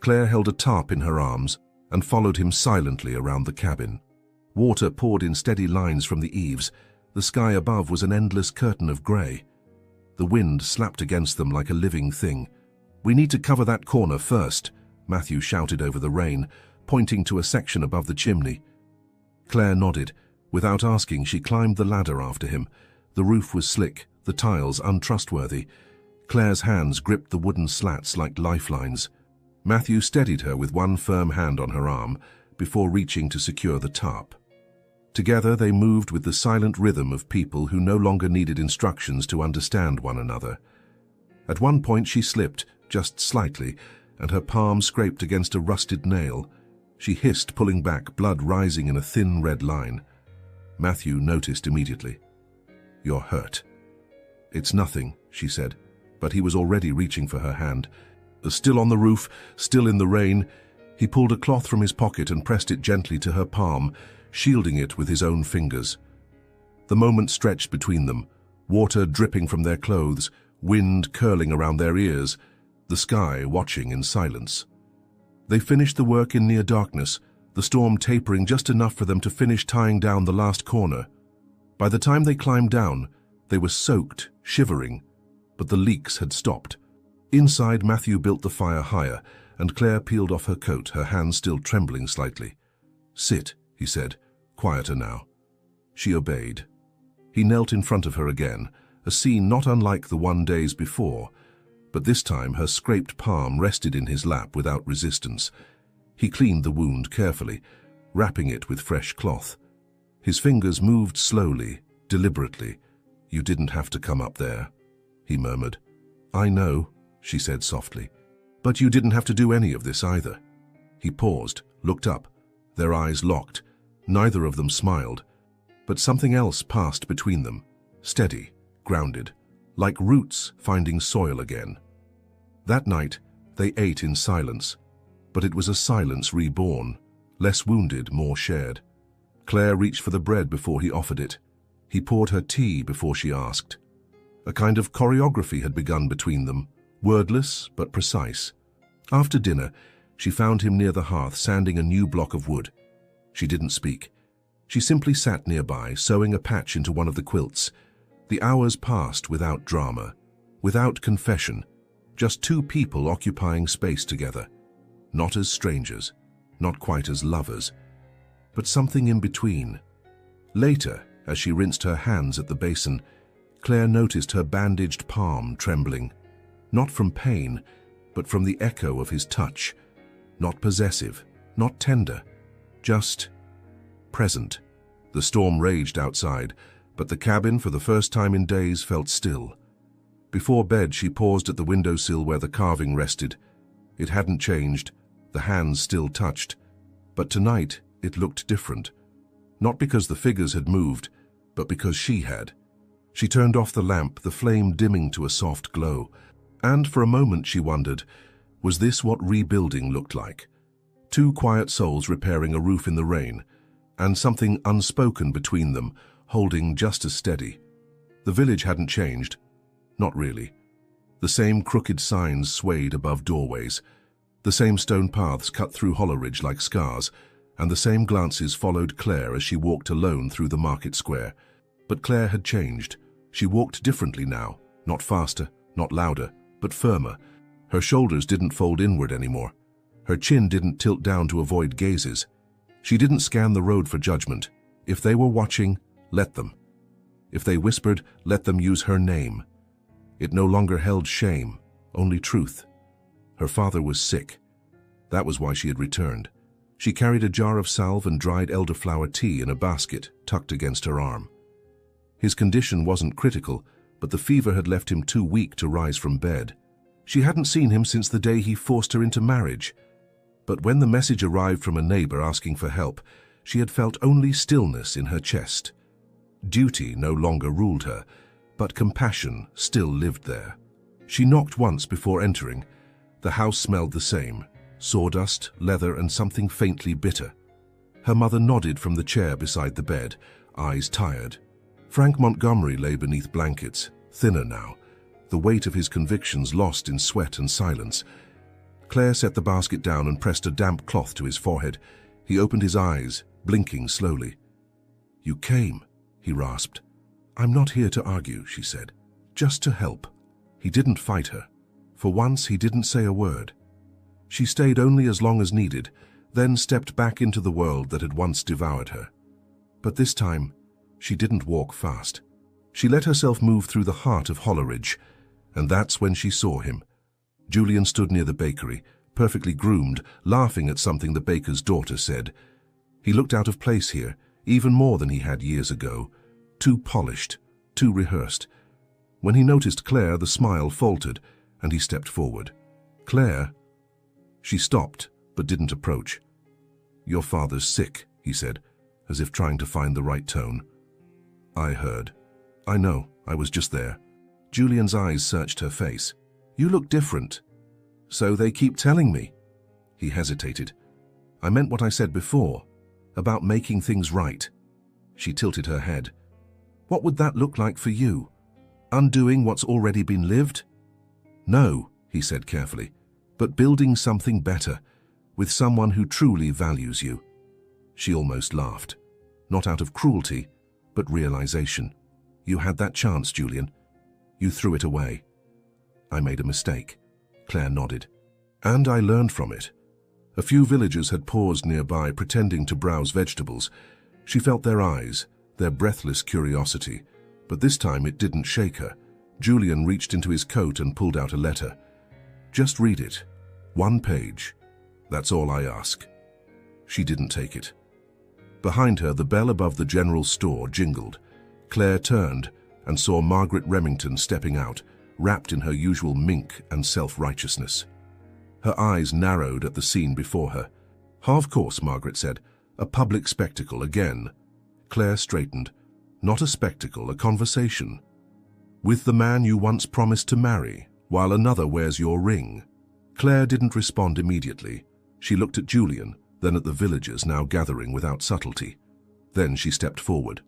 [SPEAKER 1] Claire held a tarp in her arms and followed him silently around the cabin. Water poured in steady lines from the eaves. The sky above was an endless curtain of grey. The wind slapped against them like a living thing. "We need to cover that corner first," Matthew shouted over the rain, pointing to a section above the chimney. Claire nodded. Without asking, she climbed the ladder after him. The roof was slick, the tiles untrustworthy. Claire's hands gripped the wooden slats like lifelines. Matthew steadied her with one firm hand on her arm before reaching to secure the tarp. Together they moved with the silent rhythm of people who no longer needed instructions to understand one another. At one point she slipped, just slightly, and her palm scraped against a rusted nail. She hissed, pulling back, blood rising in a thin red line. Matthew noticed immediately. "You're hurt." "It's nothing," she said, but he was already reaching for her hand. Still on the roof, still in the rain, he pulled a cloth from his pocket and pressed it gently to her palm, shielding it with his own fingers. The moment stretched between them, water dripping from their clothes, wind curling around their ears, the sky watching in silence. They finished the work in near darkness, the storm tapering just enough for them to finish tying down the last corner. By the time they climbed down, they were soaked, shivering, but the leaks had stopped. Inside, Matthew built the fire higher, and Claire peeled off her coat, her hands still trembling slightly. "Sit," he said, quieter now. She obeyed. He knelt in front of her again, a scene not unlike the one days before, but this time her scraped palm rested in his lap without resistance. He cleaned the wound carefully, wrapping it with fresh cloth. His fingers moved slowly, deliberately. "You didn't have to come up there," he murmured. "I know," she said softly. "But you didn't have to do any of this either." He paused, looked up. Their eyes locked. Neither of them smiled. But something else passed between them, steady, grounded, like roots finding soil again. That night, they ate in silence, but it was a silence reborn, less wounded, more shared. Claire reached for the bread before he offered it. He poured her tea before she asked. A kind of choreography had begun between them, wordless but precise. After dinner, she found him near the hearth sanding a new block of wood. She didn't speak. She simply sat nearby, sewing a patch into one of the quilts. The hours passed without drama, without confession, just two people occupying space together. Not as strangers, not quite as lovers, but something in between. Later, as she rinsed her hands at the basin, Claire noticed her bandaged palm trembling, not from pain, but from the echo of his touch. Not possessive, not tender, just present. The storm raged outside, but the cabin, for the first time in days, felt still. Before bed, she paused at the windowsill where the carving rested. It hadn't changed, The hands still touched, but tonight it looked different. Not because the figures had moved, but because she had. She turned off the lamp, the flame dimming to a soft glow, and for a moment she wondered, was this what rebuilding looked like? Two quiet souls repairing a roof in the rain, and something unspoken between them, holding just as steady. The village hadn't changed. Not really. The same crooked signs swayed above doorways. The same stone paths cut through Holleridge like scars, and the same glances followed Claire as she walked alone through the market square. But Claire had changed. She walked differently now, not faster, not louder, but firmer. Her shoulders didn't fold inward anymore. Her chin didn't tilt down to avoid gazes. She didn't scan the road for judgment. If they were watching, let them. If they whispered, let them use her name. It no longer held shame, only truth. Her father was sick. That was why she had returned. She carried a jar of salve and dried elderflower tea in a basket tucked against her arm. His condition wasn't critical, but the fever had left him too weak to rise from bed. She hadn't seen him since the day he forced her into marriage. But when the message arrived from a neighbor asking for help, she had felt only stillness in her chest. Duty no longer ruled her, but compassion still lived there. She knocked once before entering. The house smelled the same, sawdust, leather, and something faintly bitter. Her mother nodded from the chair beside the bed, eyes tired. Frank Montgomery lay beneath blankets, thinner now, the weight of his convictions lost in sweat and silence. Claire set the basket down and pressed a damp cloth to his forehead. He opened his eyes, blinking slowly. "You came," he rasped. "I'm not here to argue," she said. "Just to help." He didn't fight her. For once, he didn't say a word. She stayed only as long as needed, then stepped back into the world that had once devoured her. But this time, she didn't walk fast. She let herself move through the heart of Holleridge, and that's when she saw him. Julian stood near the bakery, perfectly groomed, laughing at something the baker's daughter said. He looked out of place here, even more than he had years ago. Too polished, too rehearsed. When he noticed Claire, the smile faltered, and he stepped forward. "Claire?" She stopped, but didn't approach. "Your father's sick," he said, as if trying to find the right tone. "I heard. I know, I was just there." Julian's eyes searched her face. "You look different." "So they keep telling me." He hesitated. "I meant what I said before, about making things right." She tilted her head. "What would that look like for you? Undoing what's already been lived?" "No," he said carefully, "but building something better, with someone who truly values you." She almost laughed. Not out of cruelty, but realization. "You had that chance, Julian. You threw it away." "I made a mistake." Claire nodded. "And I learned from it." A few villagers had paused nearby, pretending to browse vegetables. She felt their eyes, their breathless curiosity, but this time it didn't shake her. Julian reached into his coat and pulled out a letter. "Just read it. 1 page. That's all I ask." She didn't take it. Behind her, the bell above the general store jingled. Claire turned and saw Margaret Remington stepping out, wrapped in her usual mink and self-righteousness. Her eyes narrowed at the scene before her. "Of course," Margaret said. "A public spectacle again." Claire straightened. "Not a spectacle, a conversation. With the man you once promised to marry, while another wears your ring." Claire didn't respond immediately. She looked at Julian, then at the villagers now gathering without subtlety. Then she stepped forward.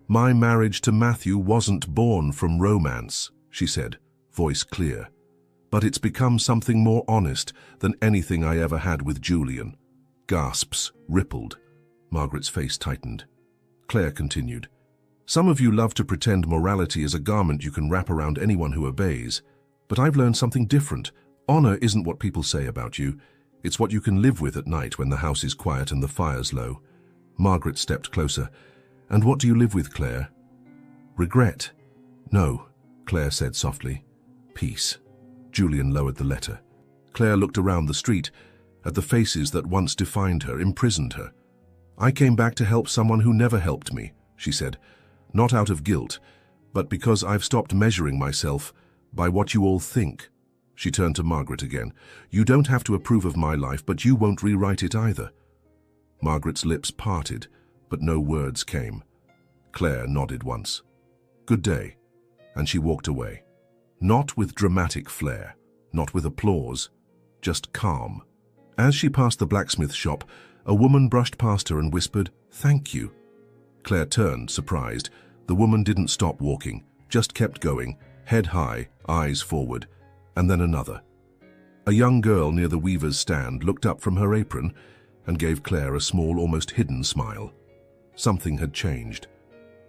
[SPEAKER 1] "My marriage to Matthew wasn't born from romance," she said, voice clear. "But it's become something more honest than anything I ever had with Julian." Gasps rippled. Margaret's face tightened. Claire continued. "Some of you love to pretend morality is a garment you can wrap around anyone who obeys. But I've learned something different. Honor isn't what people say about you. It's what you can live with at night when the house is quiet and the fire's low." Margaret stepped closer. "And what do you live with, Claire?" "Regret." "No," Claire said softly. "Peace." Julian lowered the letter. Claire looked around the street, at the faces that once defined her, imprisoned her. "I came back to help someone who never helped me," she said. "Not out of guilt, but because I've stopped measuring myself by what you all think." She turned to Margaret again. "You don't have to approve of my life, but you won't rewrite it either." Margaret's lips parted, but no words came. Claire nodded once. "Good day," and she walked away. Not with dramatic flair, not with applause, just calm. As she passed the blacksmith shop, a woman brushed past her and whispered, "Thank you." Claire turned, surprised. The woman didn't stop walking, just kept going, head high, eyes forward, and then another. A young girl near the weaver's stand looked up from her apron and gave Claire a small, almost hidden smile. Something had changed,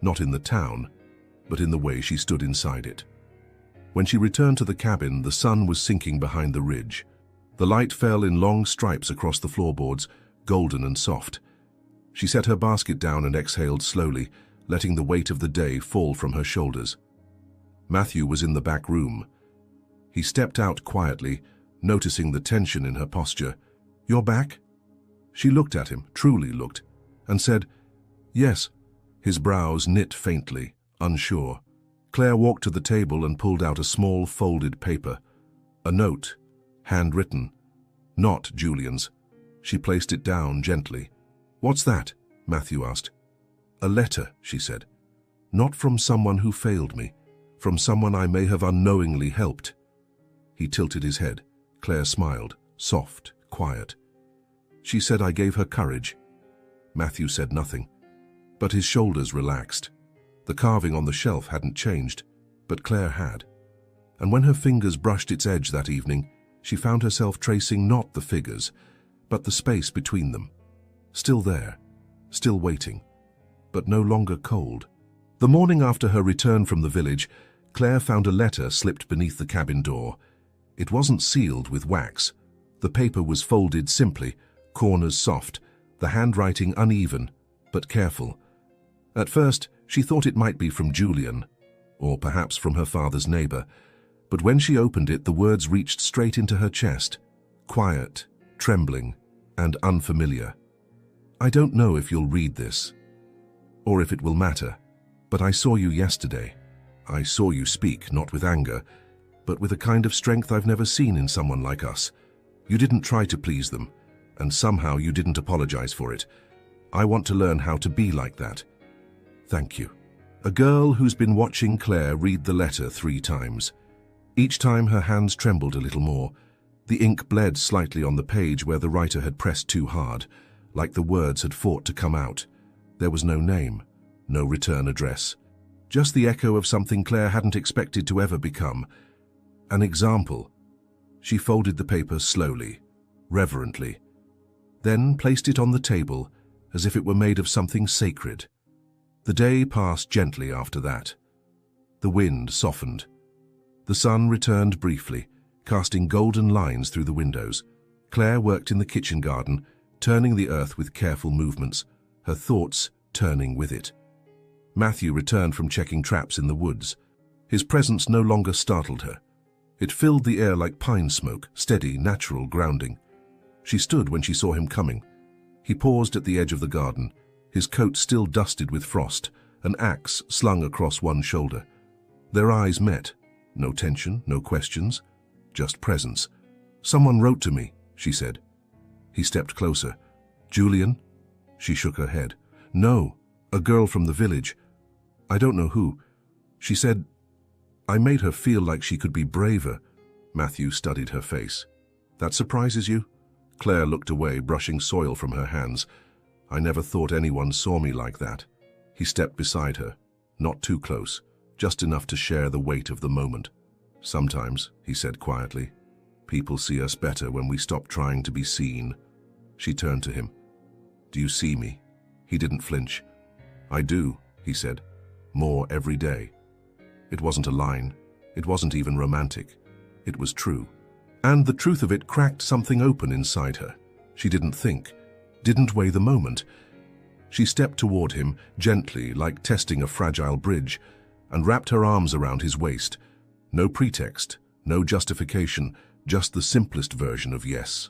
[SPEAKER 1] not in the town, but in the way she stood inside it. When she returned to the cabin, the sun was sinking behind the ridge. The light fell in long stripes across the floorboards, golden and soft. She set her basket down and exhaled slowly, letting the weight of the day fall from her shoulders. Matthew was in the back room. He stepped out quietly, noticing the tension in her posture. "You're back?" She looked at him, truly looked, and said, "Yes." His brows knit faintly, unsure. Claire walked to the table and pulled out a small folded paper. A note, handwritten, not Julian's. She placed it down gently. "What's that?" Matthew asked. "A letter," she said. "Not from someone who failed me, from someone I may have unknowingly helped." He tilted his head. Claire smiled, soft, quiet. "She said I gave her courage." Matthew said nothing, but his shoulders relaxed. The carving on the shelf hadn't changed, but Claire had. And when her fingers brushed its edge that evening, she found herself tracing not the figures, but the space between them. Still there, still waiting, but no longer cold. The morning after her return from the village, Claire found a letter slipped beneath the cabin door. It wasn't sealed with wax. The paper was folded simply, corners soft, the handwriting uneven, but careful. At first, she thought it might be from Julian, or perhaps from her father's neighbor, but when she opened it, the words reached straight into her chest, quiet, trembling, and unfamiliar. "I don't know if you'll read this, or if it will matter, but I saw you yesterday. I saw you speak, not with anger, but with a kind of strength I've never seen in someone like us. You didn't try to please them, and somehow you didn't apologize for it. I want to learn how to be like that. Thank you." A girl who's been watching Claire read the letter 3 times. Each time her hands trembled a little more. The ink bled slightly on the page where the writer had pressed too hard, like the words had fought to come out. There was no name, no return address. Just the echo of something Claire hadn't expected to ever become. An example. She folded the paper slowly, reverently, then placed it on the table as if it were made of something sacred. The day passed gently after that. The wind softened. The sun returned briefly, casting golden lines through the windows. Claire worked in the kitchen garden, turning the earth with careful movements, her thoughts turning with it. Matthew returned from checking traps in the woods. His presence no longer startled her. It filled the air like pine smoke, steady, natural grounding. She stood when she saw him coming. He paused at the edge of the garden, his coat still dusted with frost, an axe slung across one shoulder. Their eyes met. No tension, no questions, just presence. "Someone wrote to me," she said. He stepped closer. "Julian?" She shook her head. "No, a girl from the village. I don't know who. She said I made her feel like she could be braver." Matthew studied her face. "That surprises you?" Claire looked away, brushing soil from her hands. "I never thought anyone saw me like that." He stepped beside her, not too close, just enough to share the weight of the moment. "Sometimes," he said quietly, "people see us better when we stop trying to be seen." She turned to him. "Do you see me?" He didn't flinch. "I do," he said. "More every day." It wasn't a line. It wasn't even romantic. It was true. And the truth of it cracked something open inside her. She didn't think, didn't weigh the moment. She stepped toward him, gently, like testing a fragile bridge, and wrapped her arms around his waist. No pretext, no justification, just the simplest version of yes.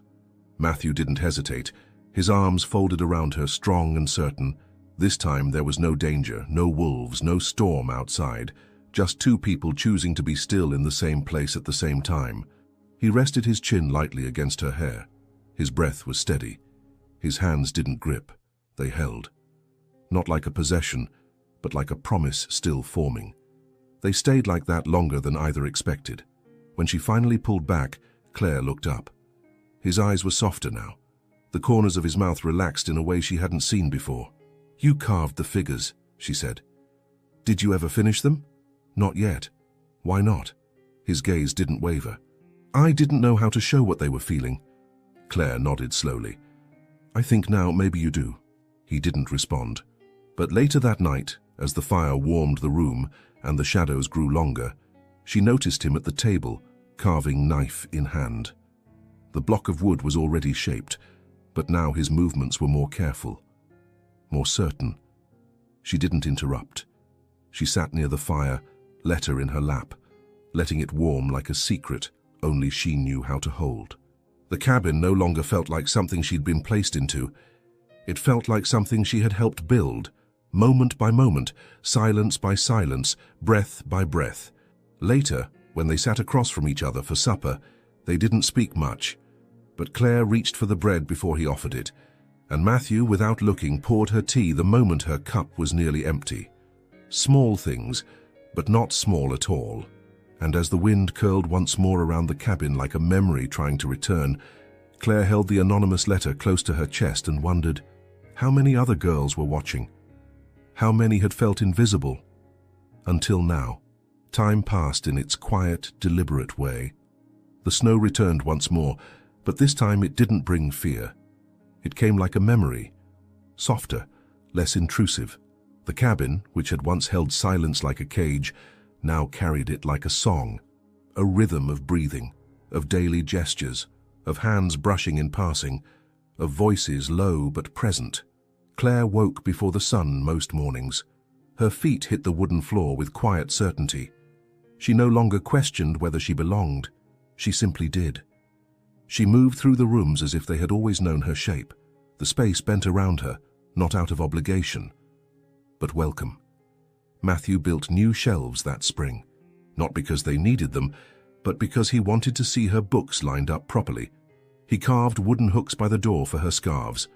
[SPEAKER 1] Matthew didn't hesitate. His arms folded around her, strong and certain. This time there was no danger, no wolves, no storm outside. Just 2 people choosing to be still in the same place at the same time. He rested his chin lightly against her hair. His breath was steady. His hands didn't grip. They held. Not like a possession, but like a promise still forming. They stayed like that longer than either expected. When she finally pulled back, Claire looked up. His eyes were softer now. The corners of his mouth relaxed in a way she hadn't seen before. "You carved the figures," she said. "Did you ever finish them?" "Not yet." "Why not?" His gaze didn't waver. "I didn't know how to show what they were feeling." Claire nodded slowly. "I think now maybe you do." He didn't respond. But later that night, as the fire warmed the room and the shadows grew longer, she noticed him at the table, carving knife in hand. The block of wood was already shaped, but now his movements were more careful, more certain. She didn't interrupt. She sat near the fire, letter in her lap, letting it warm like a secret only she knew how to hold. The cabin no longer felt like something she'd been placed into. It felt like something she had helped build, moment by moment, silence by silence, breath by breath. Later, when they sat across from each other for supper, they didn't speak much, but Claire reached for the bread before he offered it, and Matthew, without looking, poured her tea the moment her cup was nearly empty. Small things, but not small at all. And as the wind curled once more around the cabin like a memory trying to return, Claire held the anonymous letter close to her chest and wondered how many other girls were watching. How many had felt invisible? Until now. Time passed in its quiet, deliberate way. The snow returned once more, but this time it didn't bring fear. It came like a memory, softer, less intrusive. The cabin, which had once held silence like a cage, now carried it like a song, a rhythm of breathing, of daily gestures, of hands brushing in passing, of voices low but present. Claire woke before the sun most mornings. Her feet hit the wooden floor with quiet certainty. She no longer questioned whether she belonged. She simply did. She moved through the rooms as if they had always known her shape. The space bent around her, not out of obligation, but welcome. Matthew built new shelves that spring, not because they needed them, but because he wanted to see her books lined up properly. He carved wooden hooks by the door for her scarves,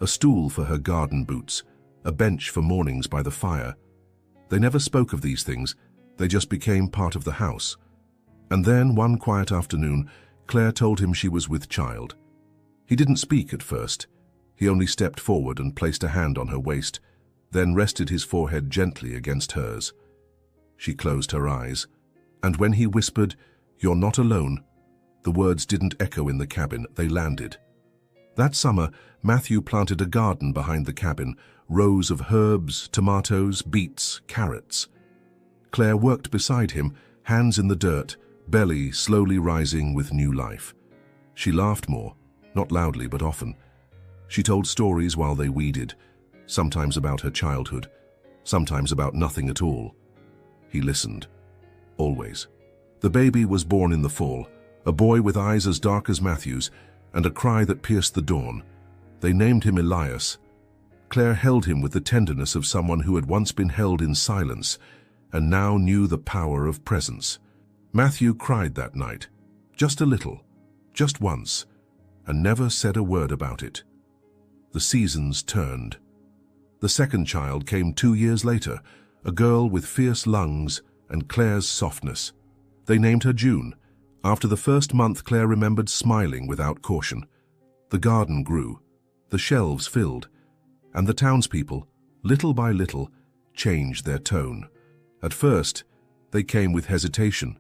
[SPEAKER 1] a stool for her garden boots, a bench for mornings by the fire. They never spoke of these things, they just became part of the house. And then, one quiet afternoon, Claire told him she was with child. He didn't speak at first. He only stepped forward and placed a hand on her waist, then rested his forehead gently against hers. She closed her eyes, and when he whispered, "You're not alone," the words didn't echo in the cabin, they landed. That summer, Matthew planted a garden behind the cabin, rows of herbs, tomatoes, beets, carrots. Claire worked beside him, hands in the dirt, belly slowly rising with new life. She laughed more, not loudly but often. She told stories while they weeded, sometimes about her childhood, sometimes about nothing at all. He listened. Always. The baby was born in the fall, a boy with eyes as dark as Matthew's, and a cry that pierced the dawn. They named him Elias. Claire held him with the tenderness of someone who had once been held in silence, and now knew the power of presence. Matthew cried that night, just a little, just once, and never said a word about it. The seasons turned. The second child came 2 years later, a girl with fierce lungs and Claire's softness. They named her June. After the first month, Claire remembered smiling without caution. The garden grew, the shelves filled, and the townspeople, little by little, changed their tone. At first, they came with hesitation.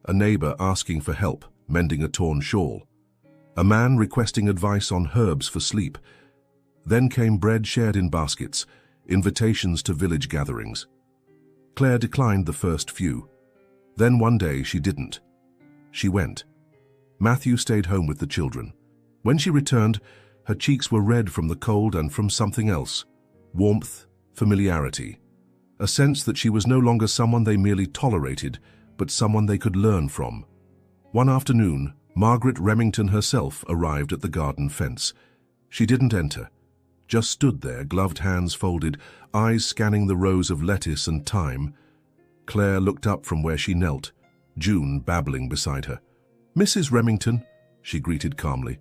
[SPEAKER 1] A neighbor asking for help, mending a torn shawl. A man requesting advice on herbs for sleep. Then came bread shared in baskets, invitations to village gatherings. Claire declined the first few. Then one day she didn't. She went. Matthew stayed home with the children. When she returned, her cheeks were red from the cold and from something else. Warmth, familiarity. A sense that she was no longer someone they merely tolerated, but someone they could learn from. One afternoon, Margaret Remington herself arrived at the garden fence. She didn't enter, just stood there, gloved hands folded, eyes scanning the rows of lettuce and thyme. Claire looked up from where she knelt, June babbling beside her. "Mrs. Remington," she greeted calmly.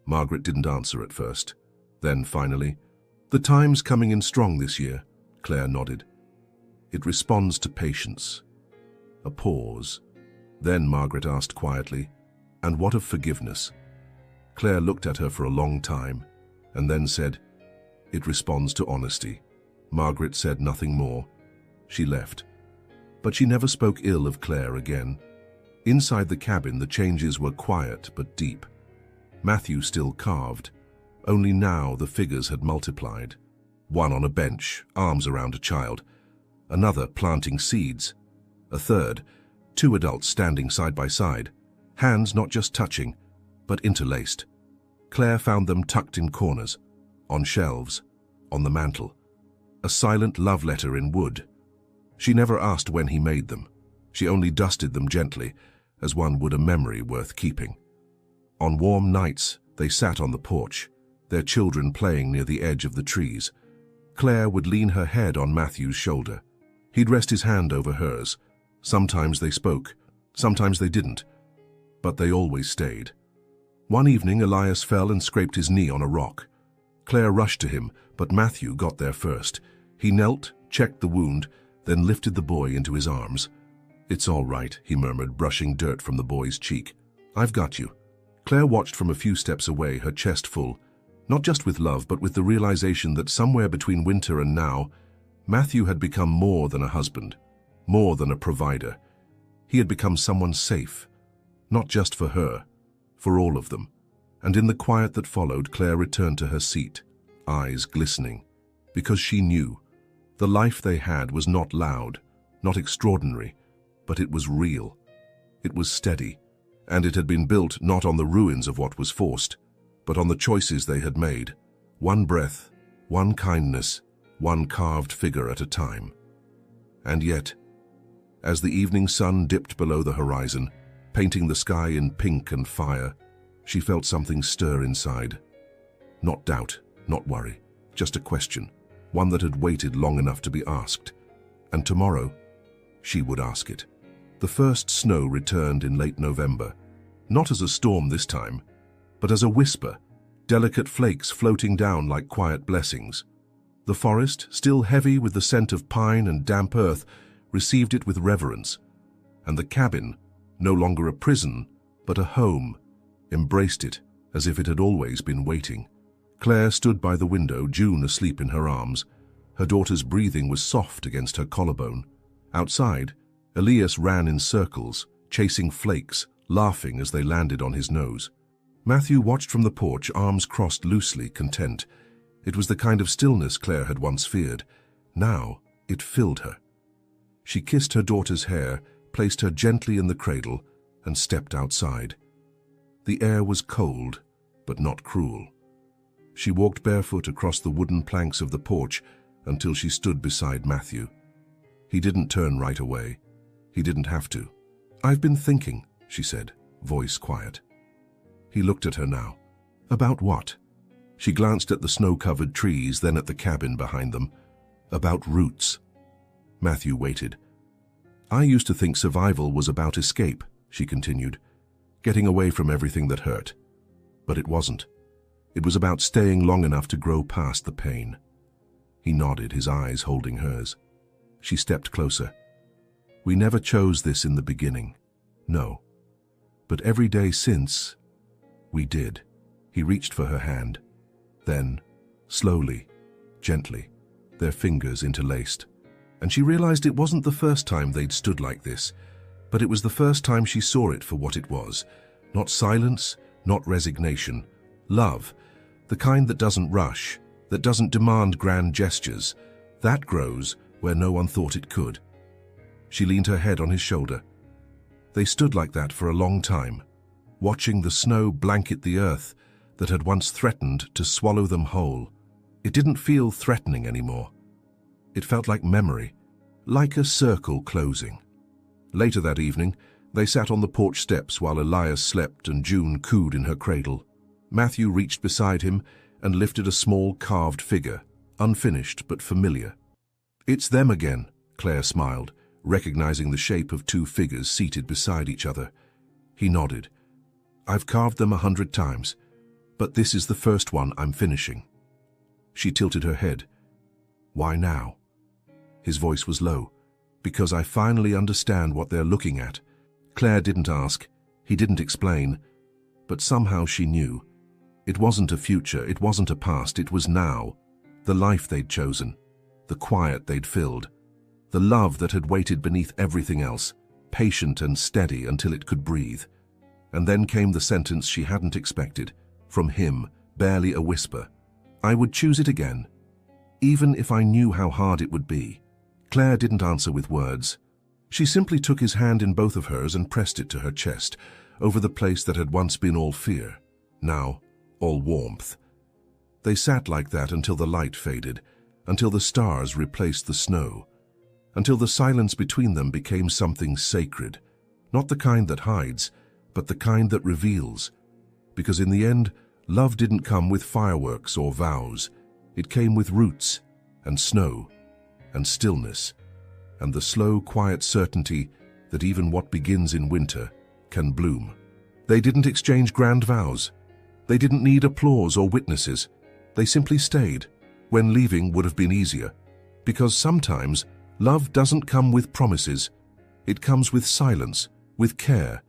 [SPEAKER 1] Margaret didn't answer at first. Then, finally, "The time's coming in strong this year," Claire nodded. "It responds to patience." A pause. Then Margaret asked quietly, "And what of forgiveness?" Claire looked at her for a long time, and then said, "It responds to honesty." Margaret said nothing more. She left. But she never spoke ill of Claire again. Inside the cabin, the changes were quiet but deep. Matthew still carved. Only now the figures had multiplied. One on a bench, arms around a child. Another planting seeds. A third, two adults standing side by side. Hands not just touching, but interlaced. Claire found them tucked in corners, on shelves, on the mantel. A silent love letter in wood. She never asked when he made them. She only dusted them gently, as one would a memory worth keeping. On warm nights, they sat on the porch, their children playing near the edge of the trees. Claire would lean her head on Matthew's shoulder. He'd rest his hand over hers. Sometimes they spoke, sometimes they didn't, but they always stayed. One evening, Elias fell and scraped his knee on a rock. Claire rushed to him, but Matthew got there first. He knelt, checked the wound, then lifted the boy into his arms. "It's all right," he murmured, brushing dirt from the boy's cheek. "I've got you." Claire watched from a few steps away, her chest full, not just with love, but with the realization that somewhere between winter and now, Matthew had become more than a husband, more than a provider. He had become someone safe, not just for her, for all of them. And in the quiet that followed, Claire returned to her seat, eyes glistening, because she knew the life they had was not loud, not extraordinary, but it was real. It was steady, and it had been built not on the ruins of what was forced, but on the choices they had made, one breath, one kindness, one carved figure at a time. And yet, as the evening sun dipped below the horizon, painting the sky in pink and fire, she felt something stir inside. Not doubt, not worry, just a question, one that had waited long enough to be asked. And tomorrow, she would ask it. The first snow returned in late November, not as a storm this time, but as a whisper, delicate flakes floating down like quiet blessings. The forest, still heavy with the scent of pine and damp earth, received it with reverence, and the cabin, no longer a prison, but a home, embraced it as if it had always been waiting. Claire stood by the window, June asleep in her arms. Her daughter's breathing was soft against her collarbone. Outside, Elias ran in circles, chasing flakes, laughing as they landed on his nose. Matthew watched from the porch, arms crossed loosely, content. It was the kind of stillness Claire had once feared. Now it filled her. She kissed her daughter's hair, placed her gently in the cradle, and stepped outside. The air was cold, but not cruel. She walked barefoot across the wooden planks of the porch until she stood beside Matthew. He didn't turn right away. He didn't have to. "I've been thinking," she said, voice quiet. He looked at her now. "About what?" She glanced at the snow-covered trees, then at the cabin behind them. "About roots." Matthew waited. "I used to think survival was about escape," she continued, "getting away from everything that hurt. But it wasn't. It was about staying long enough to grow past the pain." He nodded, his eyes holding hers. She stepped closer. "We never chose this in the beginning. No. But every day since, we did." He reached for her hand. Then, slowly, gently, their fingers interlaced. And she realized it wasn't the first time they'd stood like this, but it was the first time she saw it for what it was. Not silence, not resignation. Love, the kind that doesn't rush, that doesn't demand grand gestures. That grows where no one thought it could. She leaned her head on his shoulder. They stood like that for a long time, watching the snow blanket the earth that had once threatened to swallow them whole. It didn't feel threatening anymore. It felt like memory, like a circle closing. Later that evening, they sat on the porch steps while Elias slept and June cooed in her cradle. Matthew reached beside him and lifted a small carved figure, unfinished but familiar. "It's them again," Claire smiled, recognizing the shape of two figures seated beside each other. He nodded. I've carved them 100 times, but this is the first one I'm finishing." She tilted her head. "Why now?" His voice was low. "Because I finally understand what they're looking at." Claire didn't ask. He didn't explain. But somehow she knew. It wasn't a future, it wasn't a past, it was now. The life they'd chosen. The quiet they'd filled. The love that had waited beneath everything else, patient and steady until it could breathe. And then came the sentence she hadn't expected. From him, barely a whisper. "I would choose it again, even if I knew how hard it would be." Claire didn't answer with words. She simply took his hand in both of hers and pressed it to her chest, over the place that had once been all fear, now all warmth. They sat like that until the light faded, until the stars replaced the snow, until the silence between them became something sacred, not the kind that hides, but the kind that reveals. Because in the end, love didn't come with fireworks or vows. It came with roots and snow and stillness, and the slow, quiet certainty that even what begins in winter can bloom. They didn't exchange grand vows. They didn't need applause or witnesses. They simply stayed, when leaving would have been easier. Because sometimes love doesn't come with promises. It comes with silence, with care,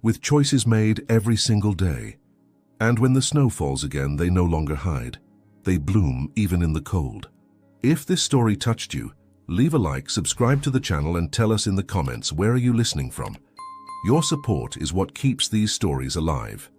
[SPEAKER 1] with choices made every single day. And when the snow falls again, they no longer hide. They bloom even in the cold. If this story touched you, leave a like, subscribe to the channel, and tell us in the comments, where are you listening from? Your support is what keeps these stories alive.